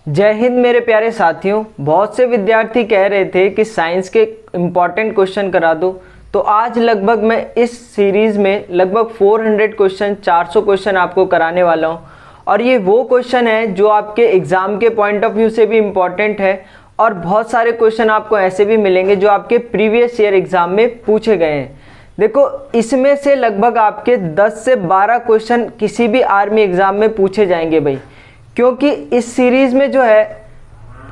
जय हिंद मेरे प्यारे साथियों। बहुत से विद्यार्थी कह रहे थे कि साइंस के इम्पॉर्टेंट क्वेश्चन करा दो, तो आज लगभग मैं इस सीरीज़ में लगभग 400 क्वेश्चन 400 क्वेश्चन आपको कराने वाला हूं। और ये वो क्वेश्चन है जो आपके एग्ज़ाम के पॉइंट ऑफ व्यू से भी इम्पॉर्टेंट है, और बहुत सारे क्वेश्चन आपको ऐसे भी मिलेंगे जो आपके प्रीवियस ईयर एग्ज़ाम में पूछे गए हैं। देखो, इसमें से लगभग आपके 10 से 12 क्वेश्चन किसी भी आर्मी एग्ज़ाम में पूछे जाएंगे भाई, क्योंकि इस सीरीज़ में जो है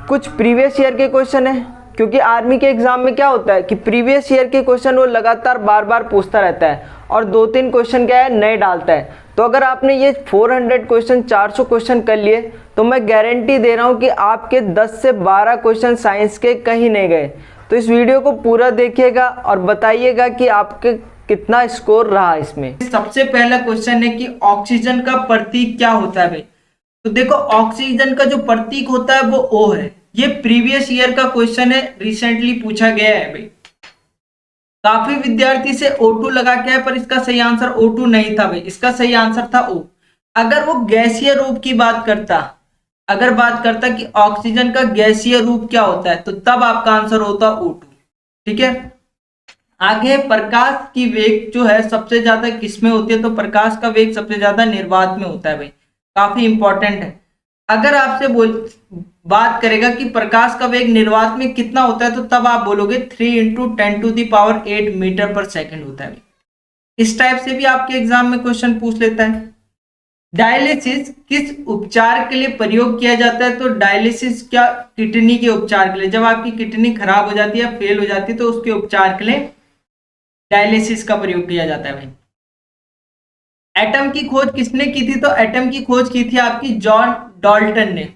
कुछ प्रीवियस ईयर के क्वेश्चन है। क्योंकि आर्मी के एग्ज़ाम में क्या होता है कि प्रीवियस ईयर के क्वेश्चन वो लगातार बार बार पूछता रहता है और 2-3 क्वेश्चन क्या है नए डालता है। तो अगर आपने ये 400 क्वेश्चन 400 क्वेश्चन कर लिए तो मैं गारंटी दे रहा हूँ कि आपके 10 से 12 क्वेश्चन साइंस के कहीं नहीं गए। तो इस वीडियो को पूरा देखिएगा और बताइएगा कि आपके कितना स्कोर रहा इसमें। सबसे पहला क्वेश्चन है कि ऑक्सीजन का प्रतीक क्या होता है भाई। तो देखो, ऑक्सीजन का जो प्रतीक होता है वो O है। ये प्रीवियस ईयर का क्वेश्चन है, रिसेंटली पूछा गया है भाई। काफी विद्यार्थी से O2 लगा के है, पर इसका सही आंसर O2 नहीं था भाई, इसका सही आंसर था O। अगर वो गैसीय रूप की बात करता, अगर बात करता कि ऑक्सीजन का गैसीय रूप क्या होता है, तो तब आपका आंसर होता O2। ठीक है, आगे प्रकाश की वेग जो है सबसे ज्यादा किसमें होती है, तो प्रकाश का वेग सबसे ज्यादा निर्वात में होता है भाई, काफी इंपॉर्टेंट है। अगर आपसे बात करेगा कि प्रकाश का वेग निर्वात में कितना होता है, तो तब आप बोलोगे 3 × 10⁸ मीटर पर सेकंड होता है। इस टाइप से भी आपके एग्जाम में क्वेश्चन पूछ लेता है। डायलिसिस किस उपचार के लिए प्रयोग किया जाता है, तो डायलिसिस क्या, किडनी के उपचार के लिए। जब आपकी किडनी खराब हो जाती है, फेल हो जाती है, तो उसके उपचार के लिए डायलिसिस का प्रयोग किया जाता है भाई। एटम की खोज किसने की थी, तो एटम की खोज की थी आपकी जॉन डाल्टन ने।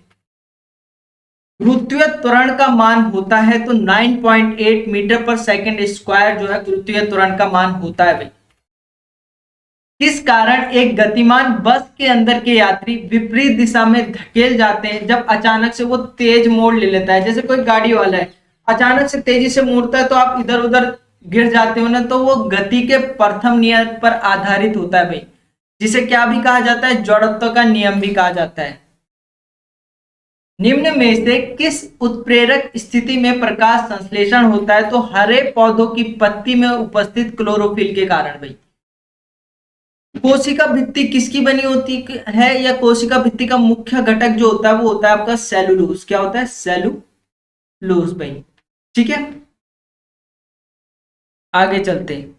गुरुत्वीय त्वरण का मान होता है तो 9.8 मीटर पर सेकंड स्क्वायर जो है गुरुत्वीय त्वरण का मान होता है भाई। किस कारण एक गतिमान बस के अंदर के यात्री विपरीत दिशा में धकेल जाते हैं जब अचानक से वो तेज मोड़ ले लेता है। जैसे कोई गाड़ी वाला है, अचानक से तेजी से मोड़ता है तो आप इधर उधर गिर जाते हो ना, तो वो गति के प्रथम नियम पर आधारित होता है भाई, जिसे क्या भी कहा जाता है, जड़त्व का नियम भी कहा जाता है। निम्न में से किस उत्प्रेरक स्थिति में प्रकाश संश्लेषण होता है, तो हरे पौधों की पत्ती में उपस्थित क्लोरोफिल के कारण भाई। कोशिका भित्ति किसकी बनी होती है, या कोशिका भित्ति का मुख्य घटक जो होता है वो होता है आपका सेलुलोज। क्या होता है, सेलुलोज भाई। ठीक है, आगे चलते हैं।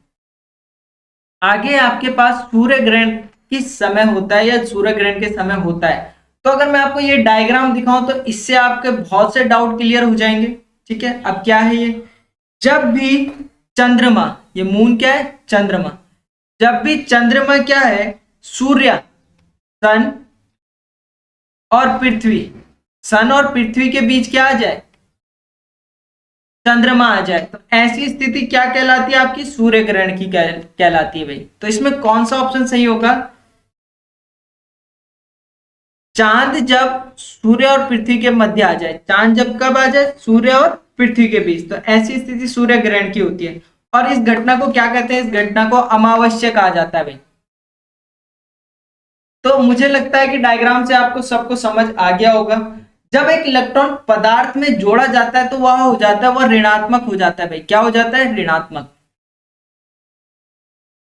आगे आपके पास सूर्य ग्रहण किस समय होता है, या सूर्य ग्रहण के समय होता है। तो अगर मैं आपको ये डायग्राम दिखाऊं तो इससे आपके बहुत से डाउट क्लियर हो जाएंगे। ठीक है, अब क्या है ये, जब भी चंद्रमा, ये मून क्या है, चंद्रमा, जब भी चंद्रमा क्या है, सूर्य, सन और पृथ्वी, सन और पृथ्वी के बीच क्या आ जाए, चंद्रमा आ जाए, तो ऐसी स्थिति क्या कहलाती है, आपकी सूर्य ग्रहण की कहलाती है भाई। तो इसमें कौन सा ऑप्शन सही होगा, चांद जब सूर्य और पृथ्वी के मध्य आ जाए। चांद जब कब आ जाए, सूर्य और पृथ्वी के बीच, तो ऐसी स्थिति सूर्य ग्रहण की होती है। और इस घटना को क्या कहते हैं, इस घटना को अमावस्या कहा जाता है भाई। तो मुझे लगता है कि डायग्राम से आपको सबको समझ आ गया होगा। जब एक इलेक्ट्रॉन पदार्थ में जोड़ा जाता है तो वह हो जाता है, वह ऋणात्मक हो जाता है भाई। क्या हो जाता है, ऋणात्मक।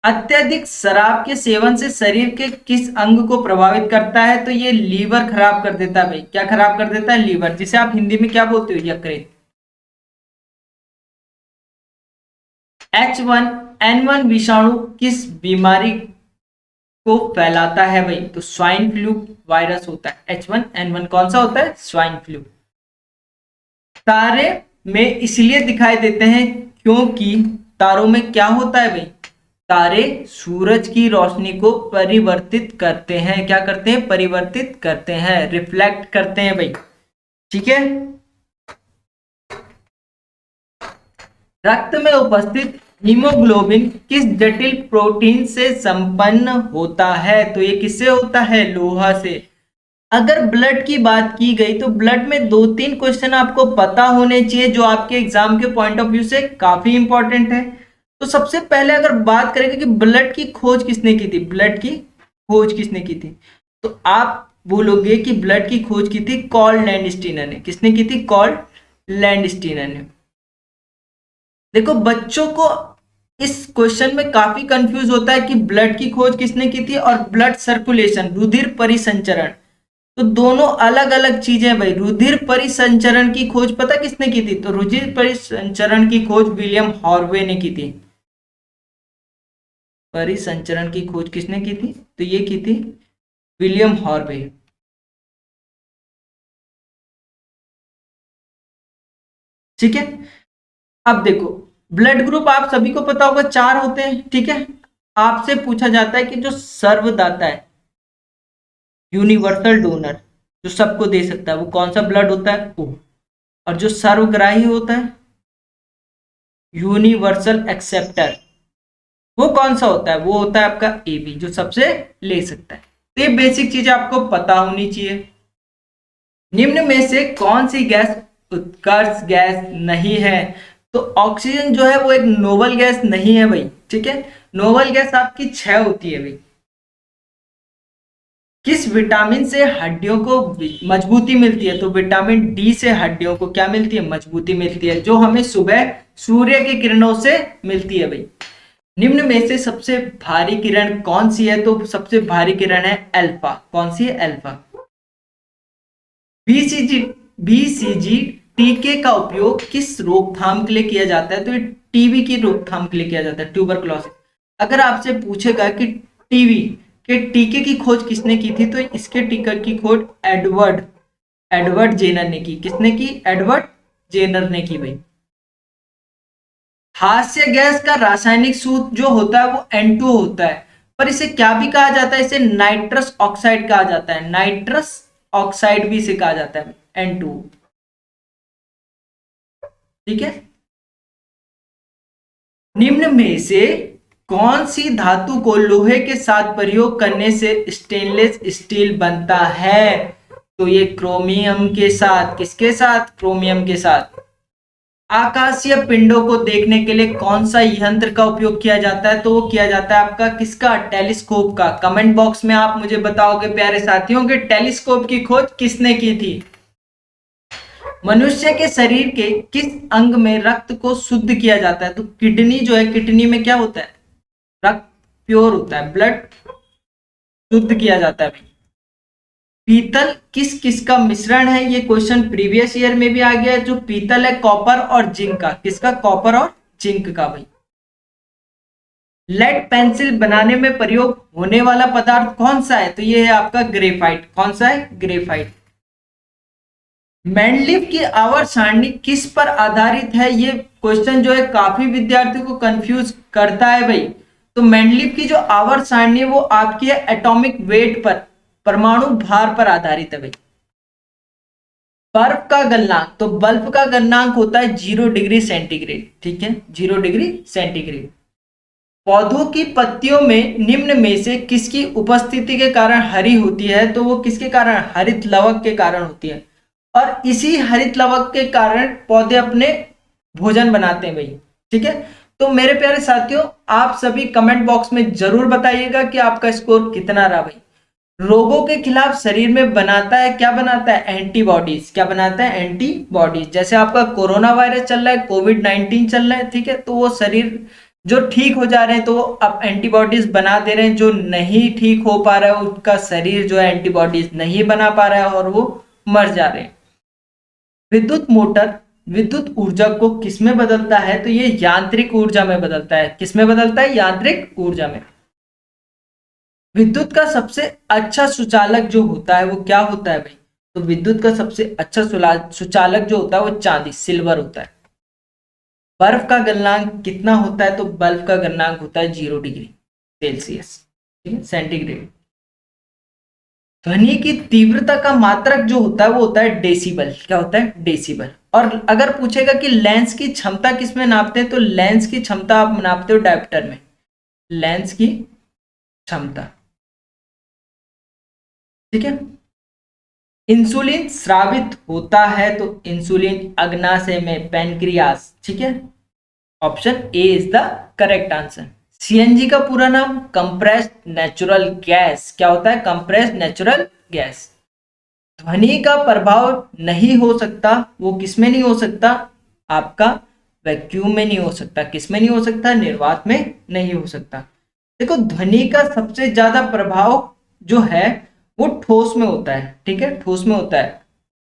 अत्यधिक शराब के सेवन से शरीर के किस अंग को प्रभावित करता है, तो ये लीवर खराब कर देता है भाई। क्या खराब कर देता है, लीवर, जिसे आप हिंदी में क्या बोलते हो, यकृत। H1N1 विषाणु किस बीमारी को फैलाता है भाई, तो स्वाइन फ्लू वायरस होता है। H1N1 कौन सा होता है, स्वाइन फ्लू। तारे में इसलिए दिखाई देते हैं क्योंकि तारों में क्या होता है भाई, तारे सूरज की रोशनी को परिवर्तित करते हैं। क्या करते हैं, परिवर्तित करते हैं, रिफ्लेक्ट करते हैं भाई। ठीक है, रक्त में उपस्थित हीमोग्लोबिन किस जटिल प्रोटीन से संपन्न होता है, तो ये किससे होता है, लोहा से। अगर ब्लड की बात की गई तो ब्लड में 2-3 क्वेश्चन आपको पता होने चाहिए जो आपके एग्जाम के पॉइंट ऑफ व्यू से काफी इंपॉर्टेंट है। तो सबसे पहले अगर बात करेंगे कि ब्लड की खोज किसने की थी, ब्लड की खोज किसने की थी, तो आप बोलोगे कि ब्लड की खोज की थी कार्ल लैंडस्टीनर ने। किसने की थी? कार्ल लैंडस्टीनर ने। देखो बच्चों को इस क्वेश्चन में काफी कंफ्यूज होता है कि ब्लड की खोज किसने की थी और ब्लड सर्कुलेशन, रुधिर परिसंचरण, तो दोनों अलग अलग चीजें हैं भाई। रुधिर परिसंचरण की खोज पता किसने की थी? तो रुधिर परिसंचरण की खोज विलियम हार्वे ने की थी। परिसंचरण की खोज किसने की थी? तो ये की थी विलियम हार्वे। ठीक है, अब देखो ब्लड ग्रुप आप सभी को पता होगा 4 होते हैं। ठीक है, आपसे पूछा जाता है कि जो सर्वदाता है, यूनिवर्सल डोनर, जो सबको दे सकता है, वो कौन सा ब्लड होता है? ओ। और जो सर्वग्राही होता है, यूनिवर्सल एक्सेप्टर, वो कौन सा होता है? वो होता है आपका ए बी, जो सबसे ले सकता है। तो ये बेसिक चीजें आपको पता होनी चाहिए। निम्न में से कौन सी गैस उत्कर्ष गैस नहीं है? तो ऑक्सीजन जो है वो एक नोबल गैस नहीं है भाई। ठीक है, नोबल गैस आपकी 6 होती है भाई। किस विटामिन से हड्डियों को मजबूती मिलती है? तो विटामिन डी से हड्डियों को क्या मिलती है? मजबूती मिलती है, जो हमें सुबह सूर्य की किरणों से मिलती है भाई। निम्न में से सबसे भारी किरण कौन सी है? तो सबसे भारी किरण है अल्फा। कौन सी है? अल्फा। बीसीजी बीसीजी टीके का उपयोग किस रोकथाम के लिए किया जाता है? तो ये टीबी की रोकथाम के लिए किया जाता है, ट्यूबरकुलोसिस। अगर आपसे पूछेगा कि टीबी के टीके की खोज किसने की थी, तो इसके टीके की खोज एडवर्ड एडवर्ड जेनर ने की। किसने की? एडवर्ड जेनर ने की भाई। हास्य गैस का रासायनिक सूत्र जो होता है वो N2 होता है, पर इसे क्या भी कहा जाता है? इसे नाइट्रस ऑक्साइड कहा जाता है। नाइट्रस ऑक्साइड भी इसे कहा जाता है N2। ठीक है, निम्न में से कौन सी धातु को लोहे के साथ प्रयोग करने से स्टेनलेस स्टील बनता है? तो ये क्रोमियम के साथ। किसके साथ? क्रोमियम के साथ। आकाशीय पिंडों को देखने के लिए कौन सा यंत्र का उपयोग किया जाता है? तो वो किया जाता है आपका किसका? टेलीस्कोप का। कमेंट बॉक्स में आप मुझे बताओगे प्यारे साथियों कि टेलीस्कोप की खोज किसने की थी? मनुष्य के शरीर के किस अंग में रक्त को शुद्ध किया जाता है? तो किडनी जो है, किडनी में क्या होता है? रक्त प्योर होता है, ब्लड शुद्ध किया जाता है। पीतल किस किस का मिश्रण है? ये क्वेश्चन प्रीवियस ईयर में भी आ गया है। जो पीतल है कॉपर और जिंक का। किसका? कॉपर और जिंक का भाई। लेड पेंसिल बनाने में प्रयोग होने वाला पदार्थ कौन सा है? तो ये है आपका ग्रेफाइट। कौन सा है? ग्रेफाइट। मेंडलीव की आवर्त सारणी किस पर आधारित है? ये क्वेश्चन जो है काफी विद्यार्थियों को कंफ्यूज करता है भाई। तो मेंडलीव की जो आवर्त सारणी है वो आपकी है एटॉमिक वेट पर, परमाणु भार पर आधारित है भाई। बर्फ का गलनांक, तो बर्फ का गलनांक होता है 0 डिग्री सेंटीग्रेड। ठीक है, 0 डिग्री सेंटीग्रेड। पौधों की पत्तियों में निम्न में से किसकी उपस्थिति के कारण हरी होती है? तो वो किसके कारण? हरित लवक के कारण होती है। और इसी हरित लवक के कारण पौधे अपने भोजन बनाते हैं भाई। ठीक है, तो मेरे प्यारे साथियों आप सभी कमेंट बॉक्स में जरूर बताइएगा कि आपका स्कोर कितना रहा भाई। रोगों के खिलाफ शरीर में बनाता है, क्या बनाता है? एंटीबॉडीज। क्या बनाता है? एंटीबॉडीज। जैसे आपका कोरोना वायरस चल रहा है, कोविड-19 चल रहा है। ठीक है, तो वो शरीर जो ठीक हो जा रहे हैं तो अब एंटीबॉडीज बना दे रहे हैं। जो नहीं ठीक हो पा रहा है उसका शरीर जो है एंटीबॉडीज नहीं बना पा रहा है और वो मर जा रहे हैं। विद्युत मोटर विद्युत ऊर्जा को किसमें बदलता है? तो ये यांत्रिक ऊर्जा में बदलता है। किसमें बदलता है? यांत्रिक ऊर्जा में। विद्युत का सबसे अच्छा सुचालक जो होता है वो क्या होता है भाई? तो विद्युत का सबसे अच्छा सुचालक जो होता है वो चांदी, सिल्वर होता है। बर्फ का गलनांक कितना होता है? तो बर्फ का गलनांक होता है 0 डिग्री सेल्सियस। ठीक है, सेंटीग्रेड। ध्वनि की तीव्रता का मात्रक जो होता है वो होता है डेसिबल। क्या होता है? डेसिबल। और अगर पूछेगा कि लेंस की क्षमता किसमें नापते हैं? तो लेंस की क्षमता आप नापते हो डायप्टर में। लेंस की क्षमता। ठीक है, इंसुलिन स्रावित होता है तो इंसुलिन अग्नाशय में, पैनक्रियास। ठीक है, option A is the correct answer. CNG का पूरा नाम कंप्रेस्ड नेचुरल गैस। क्या होता है? Compressed natural gas. ध्वनि का प्रभाव नहीं हो सकता, वो किसमें नहीं हो सकता, आपका वैक्यूम में नहीं हो सकता। किसमें नहीं हो सकता, निर्वात में नहीं हो सकता। देखो ध्वनि का सबसे ज्यादा प्रभाव जो है वो ठोस में होता है, ठीक है, ठोस में होता है।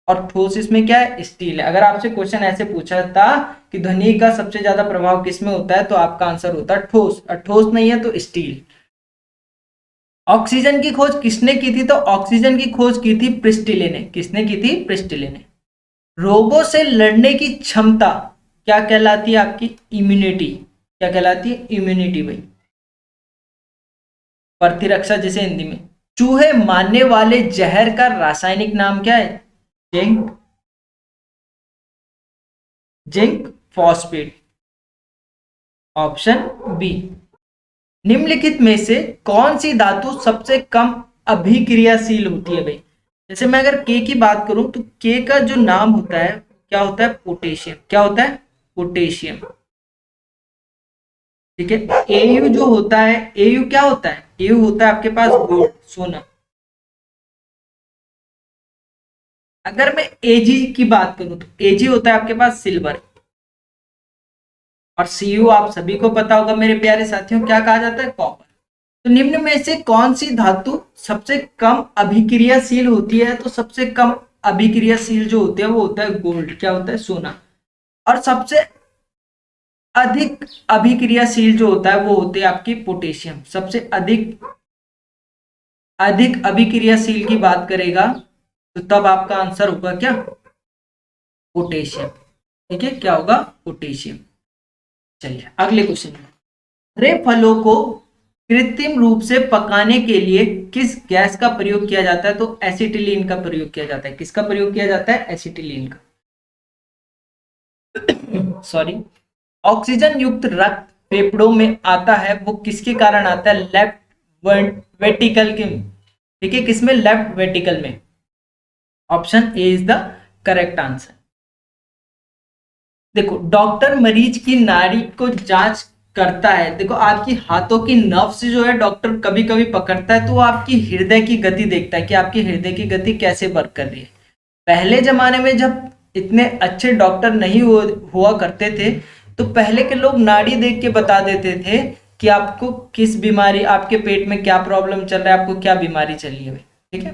और ठोस इसमें क्या है, स्टील है। अगर आपसे क्वेश्चन ऐसे पूछा था कि ध्वनि का सबसे ज्यादा प्रभाव किसमें होता है, तो आपका आंसर होता है ठोस, और ठोस नहीं है तो स्टील। ऑक्सीजन की खोज किसने की थी, तो ऑक्सीजन की खोज की थी प्रिस्टिले ने। किसने की थी, प्रिस्टिले ने। रोगों से लड़ने की क्षमता क्या कहलाती है, आपकी इम्यूनिटी। क्या कहलाती है, इम्यूनिटी भाई, प्रतिरक्षा जिसे हिंदी में। चूहे मारने वाले जहर का रासायनिक नाम क्या है, zinc, zinc phosphate, option B. निम्नलिखित में से कौन सी धातु सबसे कम अभिक्रियाशील होती है भाई। जैसे मैं अगर के की बात करूं तो के का जो नाम होता है क्या होता है, पोटेशियम। क्या होता है, पोटेशियम। ठीक है, एयू जो होता है, एयू क्या होता है, एयू होता है आपके पास गोल्ड, सोना। अगर मैं एजी की बात करूं तो एजी होता है आपके पास सिल्वर। और सीयू आप सभी को पता होगा मेरे प्यारे साथियों, क्या कहा जाता है, कॉपर। तो निम्न में से कौन सी धातु सबसे कम अभिक्रियाशील होती है, तो सबसे कम अभिक्रियाशील जो होते हैं वो होता है गोल्ड। क्या होता है, सोना। और सबसे अधिक अभिक्रियाशील जो होता है वो होते हैं आपकी पोटेशियम। सबसे अधिक अधिक अभिक्रियाशील की बात करेगा तो तब आपका आंसर होगा क्या, पोटेशियम। ठीक है, क्या होगा, पोटेशियम। चलिए अगले क्वेश्चन में, हरे फलों को कृत्रिम रूप से पकाने के लिए किस गैस का प्रयोग किया जाता है, तो एसिटिलीन का प्रयोग किया जाता है। किसका प्रयोग किया जाता है, एसिटिलीन का। सॉरी। ऑक्सीजन युक्त रक्त फेफड़ों में आता है, वो किसके कारण आता है, लेफ्ट वेंट्रिकल के। ठीक है, किसमें, लेफ्ट वेंट्रिकल में। Option A is the correct answer. देखो डॉक्टर मरीज की नाड़ी को जांच करता है। देखो आपकी हाथों की नर्व से जो है डॉक्टर कभी कभी पकड़ता है, तो वो आपकी हृदय की गति देखता है कि आपकी हृदय की गति कैसे वर्क कर रही है। पहले जमाने में जब इतने अच्छे डॉक्टर नहीं हुआ करते थे, तो पहले के लोग नाड़ी देख के बता देते थे कि आपको किस बीमारी, आपके पेट में क्या प्रॉब्लम चल रहा है, आपको क्या बीमारी चल रही है। ठीक है,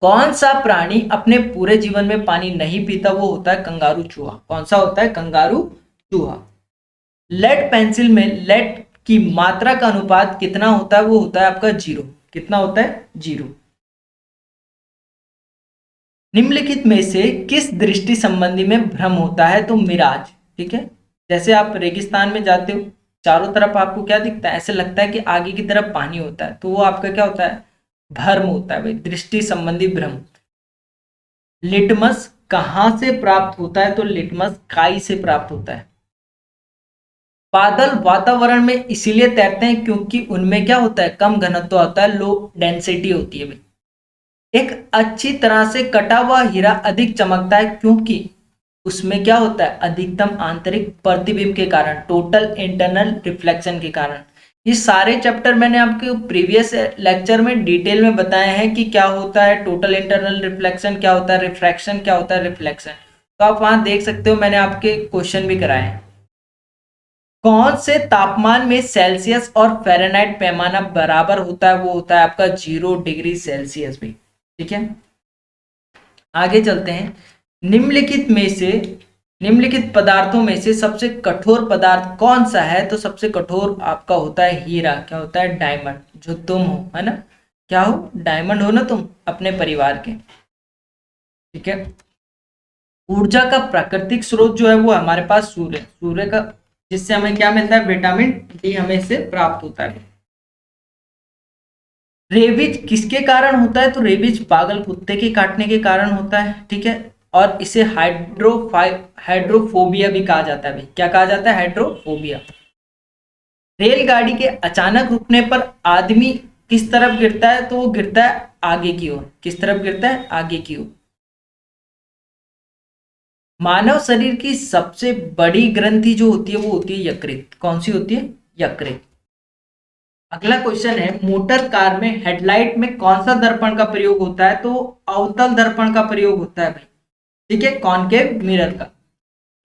कौन सा प्राणी अपने पूरे जीवन में पानी नहीं पीता, वो होता है कंगारू चूहा। कौन सा होता है, कंगारू चूहा। लेड पेंसिल में लेड की मात्रा का अनुपात कितना होता है, वो होता है आपका 0। कितना होता है, 0। निम्नलिखित में से किस दृष्टि संबंधी में भ्रम होता है, तो मिराज। ठीक है, जैसे आप रेगिस्तान में जाते हो, चारों तरफ आपको क्या दिखता है, ऐसे लगता है कि आगे की तरफ पानी होता है, तो वो आपका क्या होता है, भ्रम होता है भाई, दृष्टि संबंधी भ्रम। लिटमस कहां से प्राप्त होता है, तो लिटमस काई से प्राप्त होता है। बादल वातावरण में इसीलिए तैरते हैं क्योंकि उनमें क्या होता है, कम घनत्व होता है, लो डेंसिटी होती है भाई। एक अच्छी तरह से कटा हुआ हीरा अधिक चमकता है क्योंकि उसमें क्या होता है, अधिकतम आंतरिक प्रतिबिंब के कारण, टोटल इंटरनल रिफ्लेक्शन के कारण। ये सारे चैप्टर मैंने आपके प्रीवियस लेक्चर में डिटेल में बताए हैं कि क्या होता है टोटल इंटरनल रिफ्लेक्शन, क्या होता है रिफ्रैक्शन, क्या होता है रिफ्लेक्शन। तो आप वहां देख सकते हो, मैंने आपके क्वेश्चन भी कराए हैं। कौन से तापमान में सेल्सियस और फ़ारेनहाइट पैमाना बराबर होता है, वो होता है आपका 0 डिग्री सेल्सियस भी। ठीक है, आगे चलते हैं। निम्नलिखित में से, निम्नलिखित पदार्थों में से सबसे कठोर पदार्थ कौन सा है, तो सबसे कठोर आपका होता है हीरा। क्या होता है, डायमंड। जो तुम हो, है ना, क्या हो, डायमंड हो ना तुम अपने परिवार के। ठीक है, ऊर्जा का प्राकृतिक स्रोत जो है वो हमारे पास सूर्य, सूर्य का, जिससे हमें क्या मिलता है, विटामिन डी हमें इससे प्राप्त होता है। रेबीज किसके कारण होता है, तो रेबीज पागल कुत्ते के काटने के कारण होता है। ठीक है, और इसे हाइड्रोफोबिया भी कहा जाता है भाई। क्या कहा जाता है, हाइड्रोफोबिया। रेलगाड़ी के अचानक रुकने पर आदमी किस तरफ गिरता है, तो वो गिरता है आगे की ओर। किस तरफ गिरता है, आगे की ओर। मानव शरीर की सबसे बड़ी ग्रंथि जो होती है वो होती है यकृत। कौन सी होती है, यकृत। अगला क्वेश्चन है, मोटर कार में हेडलाइट में कौन सा दर्पण का प्रयोग होता है? तो अवतल दर्पण का प्रयोग होता है भाई, ठीक है, कॉनकेव मिरर का।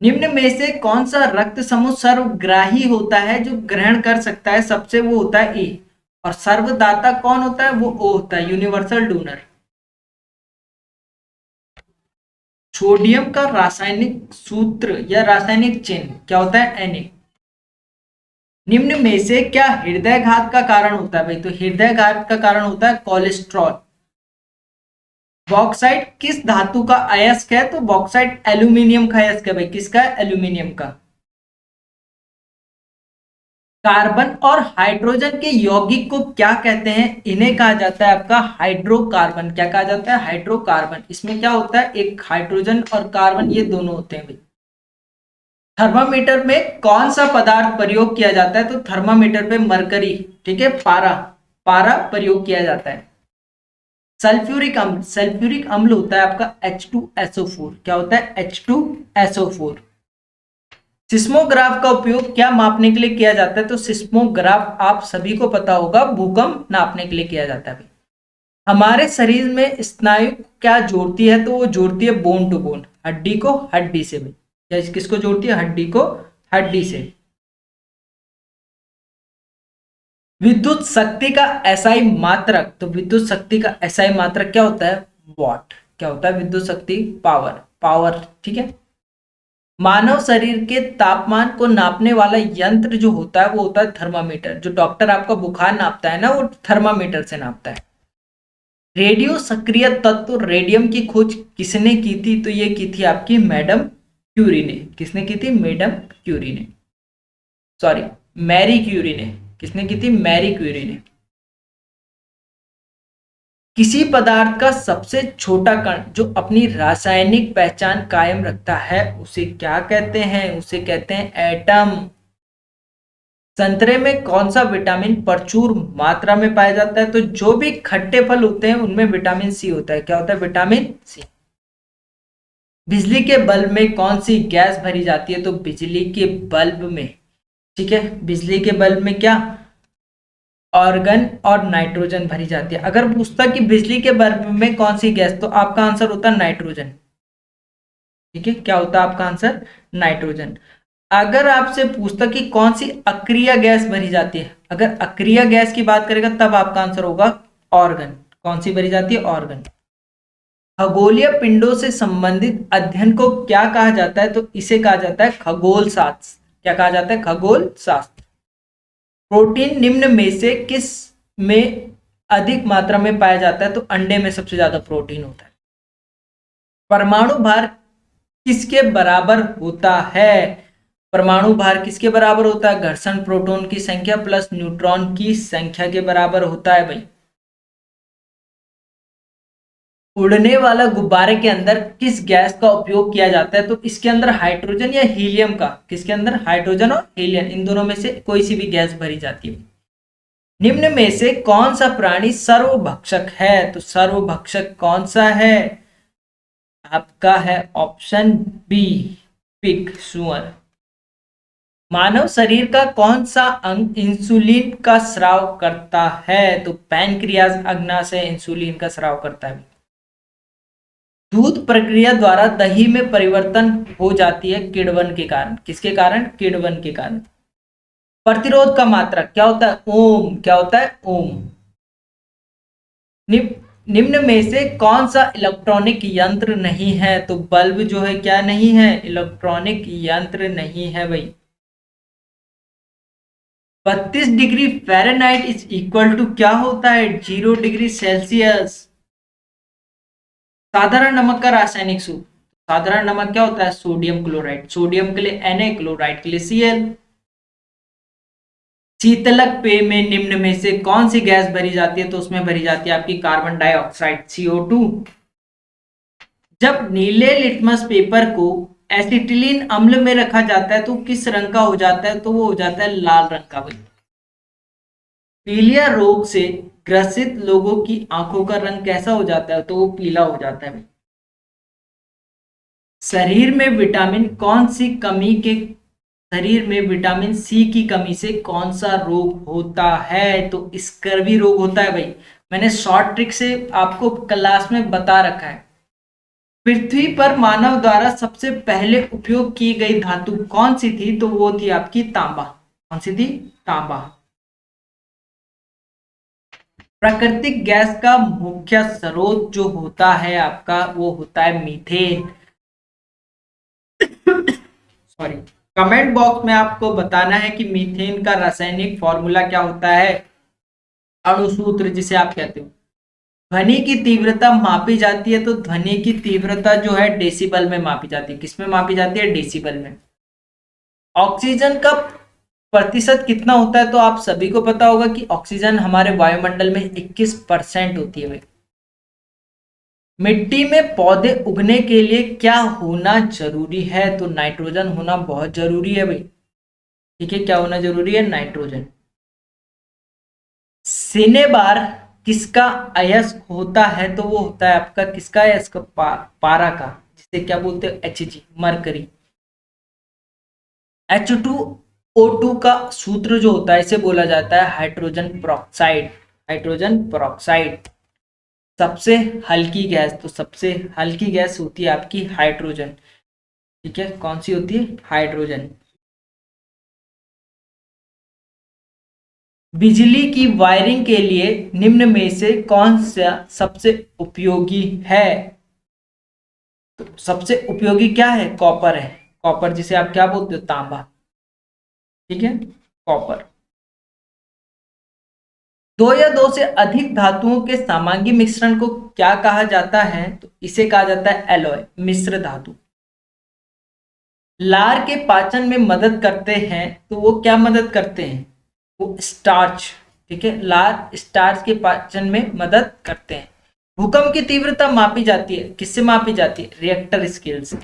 निम्न में से कौन सा रक्त समूह सर्वग्राही होता है, जो ग्रहण कर सकता है सबसे? वो होता है ए। और सर्वदाता कौन होता है? वो ओ होता है, यूनिवर्सल डोनर। सोडियम का रासायनिक सूत्र या रासायनिक चिन्ह क्या होता है? Na। निम्न में से क्या हृदयघात का कारण होता है भाई? तो हृदयघात का कारण होता है कोलेस्ट्रॉल। बॉक्साइट किस धातु का अयस्क है? तो बॉक्साइट एल्यूमिनियम का अयस्क है भाई। किसका? एल्यूमिनियम का। कार्बन और हाइड्रोजन के यौगिक को क्या कहते हैं? इन्हें कहा जाता है आपका हाइड्रोकार्बन। क्या कहा जाता है? हाइड्रोकार्बन। इसमें क्या होता है? एक हाइड्रोजन और कार्बन, ये दोनों होते हैं भाई। थर्मामीटर में कौन सा पदार्थ प्रयोग किया जाता है? तो थर्मामीटर पे मरकरी, ठीक है, पारा, पारा प्रयोग किया जाता है। सल्फ्यूरिक अम्ल, सल्फ्यूरिक अम्ल होता है आपका H2SO4। क्या होता है? H2SO4। सिस्मोग्राफ का उपयोग क्या मापने के लिए किया जाता है? तो सिस्मोग्राफ आप सभी को पता होगा, भूकंप नापने के लिए किया जाता है। हमारे शरीर में स्नायु क्या जोड़ती है? तो वो जोड़ती है बोन टू बोन, हड्डी को हड्डी से भाई। या किसको जोड़ती है? हड्डी को हड्डी से। विद्युत शक्ति का एसआई मात्रक, तो विद्युत शक्ति का एसआई मात्रक क्या होता है? वॉट। क्या होता है? विद्युत शक्ति, पावर, पावर, ठीक है। मानव शरीर के तापमान को नापने वाला यंत्र जो होता है वो होता है थर्मामीटर। जो डॉक्टर आपका बुखार नापता है ना, वो थर्मामीटर से नापता है। रेडियो सक्रिय तत्व रेडियम की खोज किसने की थी? तो ये की थी आपकी मैडम क्यूरी ने। किसने की थी? मैडम क्यूरी ने, सॉरी, मैरी क्यूरी ने। किसने की थी? मैरी क्यूरी ने। किसी पदार्थ का सबसे छोटा कण जो अपनी रासायनिक पहचान कायम रखता है उसे क्या कहते हैं? उसे कहते हैं एटम। संतरे में कौन सा विटामिन प्रचुर मात्रा में पाया जाता है? तो जो भी खट्टे फल होते हैं उनमें विटामिन सी होता है। क्या होता है? Vitamin C. बिजली के बल्ब में कौन सी गैस भरी जाती है? तो बिजली के बल्ब में, ठीक है, बिजली के बल्ब में क्या? ऑर्गन और नाइट्रोजन भरी जाती है। अगर पूछता कि बिजली के बल्ब में कौन सी गैस, तो आपका आंसर होता है नाइट्रोजन, ठीक है। क्या होता है आपका आंसर? नाइट्रोजन। अगर आपसे पूछता कि कौन सी अक्रिय गैस भरी जाती है, अगर अक्रिय गैस की बात करेगा तब आपका आंसर होगा ऑर्गन। कौन सी भरी जाती है? ऑर्गन। खगोलीय पिंडों से संबंधित अध्ययन को क्या कहा जाता है? तो इसे कहा जाता है खगोल शास्त्र। क्या कहा जाता है? खगोल शास्त्र। प्रोटीन निम्न में से किस में अधिक मात्रा में पाया जाता है? तो अंडे में सबसे ज्यादा प्रोटीन होता है। परमाणु भार किसके बराबर होता है? परमाणु भार किसके बराबर होता है? घर्षण प्रोटॉन की संख्या प्लस न्यूट्रॉन की संख्या के बराबर होता है भाई। उड़ने वाला गुब्बारे के अंदर किस गैस का उपयोग किया जाता है? तो इसके अंदर हाइड्रोजन या हीलियम का। किसके अंदर? हाइड्रोजन और हीलियम, इन दोनों में से कोई सी भी गैस भरी जाती है। निम्न में से कौन सा प्राणी सर्वभक्षक है? तो सर्वभक्षक कौन सा है? आपका है ऑप्शन बी, पिग, सुअर। मानव शरीर का कौन सा अंग इंसुलिन का स्राव करता है? तो पैनक्रियाज अग्नाशय इंसुलिन का स्राव करता है। दूध प्रक्रिया द्वारा दही में परिवर्तन हो जाती है किण्वन के कारण। किसके कारण? किण्वन के कारण। प्रतिरोध का मात्रक क्या होता है? ओम। क्या होता है? ओम। निम्न में से कौन सा इलेक्ट्रॉनिक यंत्र नहीं है? तो बल्ब जो है क्या नहीं है? इलेक्ट्रॉनिक यंत्र नहीं है भाई। 32 degree Fahrenheit is equal to क्या होता है? 0 डिग्री सेल्सियस। साधारण नमक का रासायनिक सूत्र, साधारण नमक क्या होता है? Sodium chloride. सोडियम के लिए Na, क्लोराइड के लिए Cl। शीतलक पेय में निम्न में से कौन सी गैस भरी जाती है? तो उसमें भरी जाती है आपकी कार्बन डाइऑक्साइड, CO2। जब नीले लिटमस पेपर को एसिटिलीन अम्ल में रखा जाता है तो किस रंग का हो जाता है? तो वो हो जाता है लाल रंग का भाई। पीलिया रोग से ग्रसित लोगों की आंखों का रंग कैसा हो जाता है? तो वो पीला हो जाता है। शरीर में विटामिन कौन सी कमी के शरीर में विटामिन सी की कमी से कौन सा रोग होता है? तो स्कर्वी रोग होता है भाई। मैंने शॉर्ट ट्रिक से आपको क्लास में बता रखा है। पृथ्वी पर मानव द्वारा सबसे पहले उपयोग की गई धातु कौन सी थी? तो वो थी आपकी तांबा। कौन सी थी? तांबा। प्राकृतिक गैस का मुख्य स्रोत जो होता है आपका, वो होता है मीथेन। सॉरी। कमेंट बॉक्स में आपको बताना है कि मीथेन का रासायनिक फॉर्मूला क्या होता है, अणुसूत्र जिसे आप कहते हो। ध्वनि की तीव्रता मापी जाती है, तो ध्वनि की तीव्रता जो है डेसिबल में मापी जाती है। किसमें मापी जाती है? डेसिबल में। ऑक्सीजन का प्रतिशत कितना होता है? तो आप सभी को पता होगा कि ऑक्सीजन हमारे वायुमंडल में 21% होती है भाई। मिट्टी में पौधे उगने के लिए क्या होना जरूरी है? तो नाइट्रोजन होना बहुत जरूरी है भाई। ठीक है, क्या होना जरूरी है? नाइट्रोजन। सिनेबार किसका अयस्क होता है? तो वो होता है आपका किसका अयस्क? पारा का, जिसे क्या बोलते हैं? Hg, mercury. H2O2 का सूत्र जो होता है इसे बोला जाता है हाइड्रोजन पेरोक्साइड। हाइड्रोजन पेरोक्साइड सबसे हल्की गैस, तो सबसे हल्की गैस होती है आपकी हाइड्रोजन। ठीक है, कौन सी होती है? हाइड्रोजन। बिजली की वायरिंग के लिए निम्न में से कौन सा सबसे उपयोगी है? तो सबसे उपयोगी क्या है? कॉपर है। कॉपर, जिसे आप क्या बोलते हो? तांबा। ठीक है, कॉपर। दो या दो से अधिक धातुओं के समांगी मिश्रण को क्या कहा जाता है? तो इसे कहा जाता है एलॉय, मिश्र धातु। लार के पाचन में मदद करते हैं, तो वो क्या मदद करते हैं? वो स्टार्च। ठीक है, लार स्टार्च के पाचन में मदद करते हैं। भूकंप की तीव्रता मापी जाती है, किससे मापी जाती है? रिएक्टर स्केल से।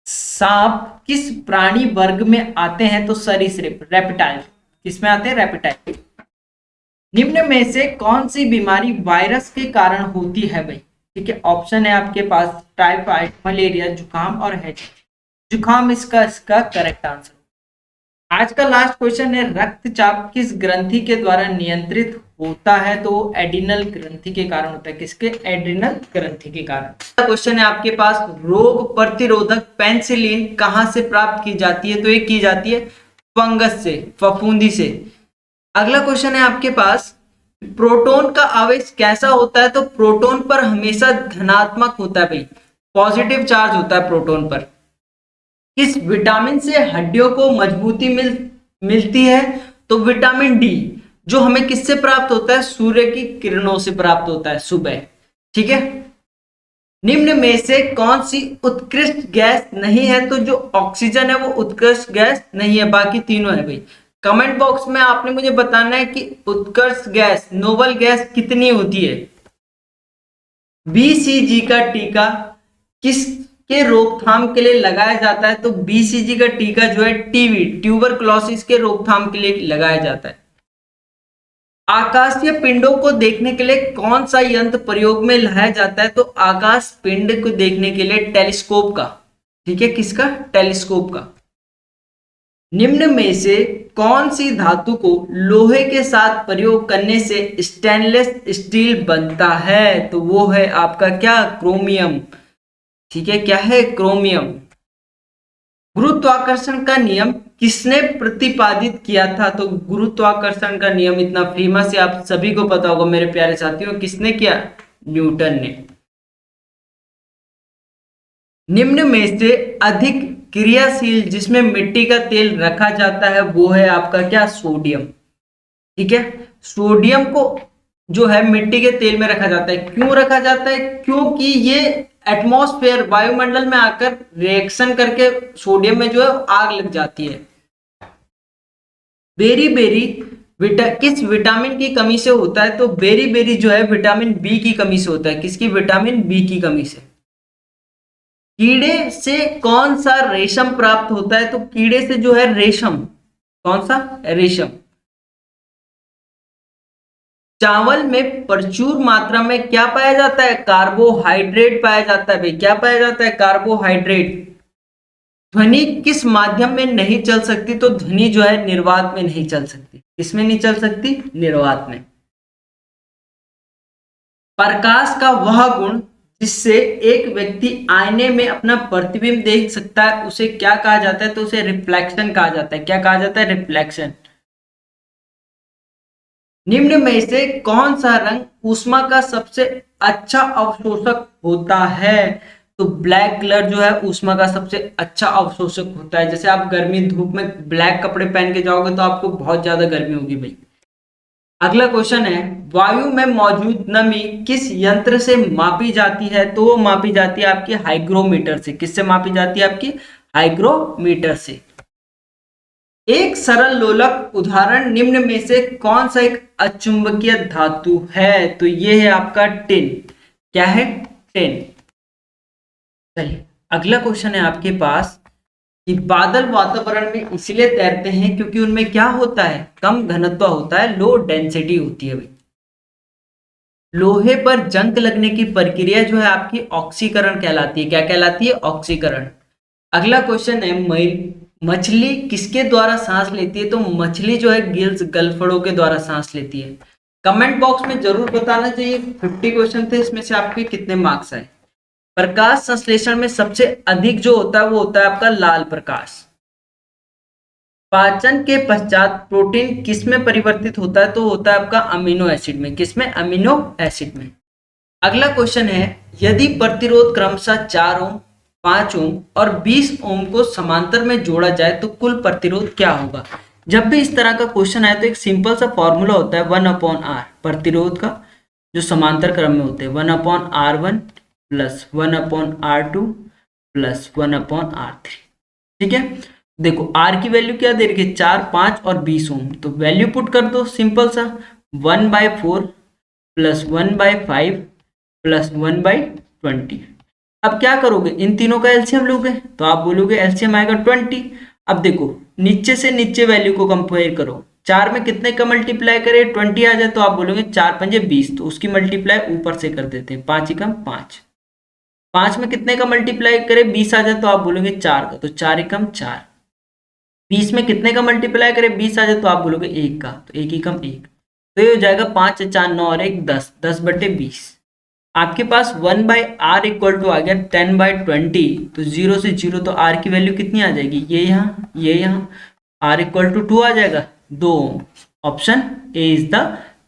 सांप किस प्राणी वर्ग में आते हैं? तो सरीसृप, रेप्टाइल। किस में आते हैं? रेप्टाइल। निम्न में से कौन सी बीमारी वायरस के कारण होती है भाई? ठीक है, ऑप्शन है आपके पास टाइफाइड, मलेरिया, जुकाम और हैज। जुकाम इसका करेक्ट आंसर। आज का लास्ट क्वेश्चन है, रक्तचाप किस ग्रंथि के द्वारा नियंत्रित होता है? तो एड्रिनल ग्रंथि के कारण होता है। किसके? एड्रिनल ग्रंथि के कारण। क्वेश्चन है आपके पास, रोग प्रतिरोधक पेनिसिलिन कहां से प्राप्त की जाती है? तो ये की जाती है फंगस से, फफूंदी से। अगला क्वेश्चन है आपके पास, प्रोटॉन का आवेश कैसा होता है? तो प्रोटॉन पर हमेशा धनात्मक होता है भाई, पॉजिटिव चार्ज होता है प्रोटॉन पर। किस विटामिन से हड्डियों को मजबूती मिलती है? तो विटामिन डी, जो हमें किससे प्राप्त होता है? सूर्य की किरणों से प्राप्त होता है सुबह। ठीक है, निम्न में से कौन सी उत्कृष्ट गैस नहीं है? तो जो ऑक्सीजन है वो उत्कृष्ट गैस नहीं है, बाकी तीनों है भाई। कमेंट बॉक्स में आपने मुझे बताना है कि उत्कृष्ट गैस, नोबल गैस कितनी होती है। बीसीजी का टीका किस के रोकथाम के लिए लगाया जाता है? तो बीसीजी का टीका जो है टीबी, ट्यूबरकुलोसिस के रोकथाम के लिए लगाया जाता है। आकाशीय पिंडों को देखने के लिए कौन सा यंत्र प्रयोग में लाया जाता है? तो आकाश पिंड को देखने के लिए टेलीस्कोप का। ठीक है, किसका? टेलीस्कोप का। निम्न में से कौन सी धातु को लोहे के साथ प्रयोग करने से स्टेनलेस स्टील बनता है? तो वो है आपका क्या? क्रोमियम। ठीक है, क्या है? क्रोमियम। गुरुत्वाकर्षण का नियम किसने प्रतिपादित किया था? तो गुरुत्वाकर्षण का नियम इतना फेमस है, आप सभी को पता होगा मेरे प्यारे साथियों। किसने किया? न्यूटन ने। निम्न में से अधिक क्रियाशील जिसमें मिट्टी का तेल रखा जाता है वो है आपका क्या? सोडियम। ठीक है, सोडियम को जो है मिट्टी के तेल में रखा जाता है। क्यों रखा जाता है? क्योंकि ये एटमॉस्फेयर, वायुमंडल में आकर रिएक्शन करके सोडियम में जो है आग लग जाती है। बेरी बेरी किस विटामिन की कमी से होता है? तो बेरी बेरी जो है विटामिन बी की कमी से होता है। किसकी? विटामिन बी की कमी से। कीड़े से कौन सा रेशम प्राप्त होता है? तो कीड़े से जो है रेशम, कौन सा? रेशम। चावल में प्रचुर मात्रा में क्या पाया जाता है? कार्बोहाइड्रेट पाया जाता है भाई। क्या पाया जाता है? कार्बोहाइड्रेट। ध्वनि किस माध्यम में नहीं चल सकती? तो ध्वनि जो है निर्वात में नहीं चल सकती। किसमें नहीं चल सकती? निर्वात में। प्रकाश का वह गुण जिससे एक व्यक्ति आईने में अपना प्रतिबिंब देख सकता है उसे क्या कहा जाता है? तो उसे रिफ्लेक्शन कहा जाता है। क्या कहा जाता है? रिफ्लेक्शन। निम्न में से कौन सा रंग ऊष्मा का सबसे अच्छा अवशोषक होता है? तो ब्लैक कलर जो है ऊष्मा का सबसे अच्छा अवशोषक होता है। जैसे आप गर्मी धूप में ब्लैक कपड़े पहन के जाओगे तो आपको बहुत ज्यादा गर्मी होगी भाई। अगला क्वेश्चन है, वायु में मौजूद नमी किस यंत्र से मापी जाती है? तो वो मापी जाती है आपकी हाइग्रोमीटर से। किससे मापी जाती है? आपकी हाइग्रोमीटर से। एक सरल लोलक उदाहरण निम्न में से कौन सा एक अचुंबकीय धातु है? तो ये है आपका टिन। क्या है? टिन। चलिए अगला क्वेश्चन है आपके पास कि बादल वातावरण में इसलिए तैरते हैं क्योंकि उनमें क्या होता है? कम घनत्व होता है, लो डेंसिटी होती है भाई। लोहे पर जंग लगने की प्रक्रिया जो है आपकी ऑक्सीकरण कहलाती है। क्या कहलाती है? ऑक्सीकरण। अगला क्वेश्चन है, मछली किसके द्वारा सांस लेती है? तो मछली जो है गिल्स, गलफड़ों के द्वारा सांस लेती है। कमेंट बॉक्स में जरूर बताना चाहिए। 50 क्वेश्चन थे, इसमें से आपके कितने मार्क्स आए। प्रकाश संश्लेषण में सबसे अधिक जो होता है वो होता है आपका लाल प्रकाश। पाचन के पश्चात प्रोटीन किस में परिवर्तित होता है? तो होता है आपका अमीनो एसिड में। किस में? अमीनो एसिड में। अगला क्वेश्चन है, यदि प्रतिरोध क्रमशः 4 ओम, 5 ओम और 20 ओम को समांतर में जोड़ा जाए तो कुल प्रतिरोध क्या होगा? जब भी इस तरह का क्वेश्चन आए तो एक सिंपल सा फॉर्मूला होता है 1/r। प्रतिरोध का जो समांतर क्रम में होते हैं 1/r1 plus 1/r2 plus 1/r3। ठीक है, देखो r की वैल्यू क्या दे रखी है? 4, 5 और 20 ओम। तो वैल्यू पुट कर दो सिंपल सा 1/4 प्लस 1/5 प्लस 1/20। अब क्या करोगे? इन तीनों का एलसीएम लोगे तो आप बोलोगे एलसीएम आएगा 20। अब देखो नीचे से नीचे वैल्यू को कंपेयर करो। 4 में कितने का मल्टीप्लाई करे 20 आ जाए तो आप बोलोगे 4 पंजे 20, तो उसकी मल्टीप्लाई ऊपर से कर देते हैं। 5 एकम 5। 5 में कितने का मल्टीप्लाई करे 20 आ जाए तो आप बोलोगे 4 का, तो 4 एकम 4। 20 में कितने का मल्टीप्लाई करे 20 आ जाए तो आप बोलोगे 1 का, तो 1 एकम 1। तो ये हो जाएगा 5 4 9 और 1 10, 10/20। आपके पास 1/r इक्वल टू आ गया 10/20। तो 0 से 0 तो r की वैल्यू कितनी आ जाएगी? ये यहाँ r इक्वल टू 2 आ जाएगा, 2 ohm. Option A is the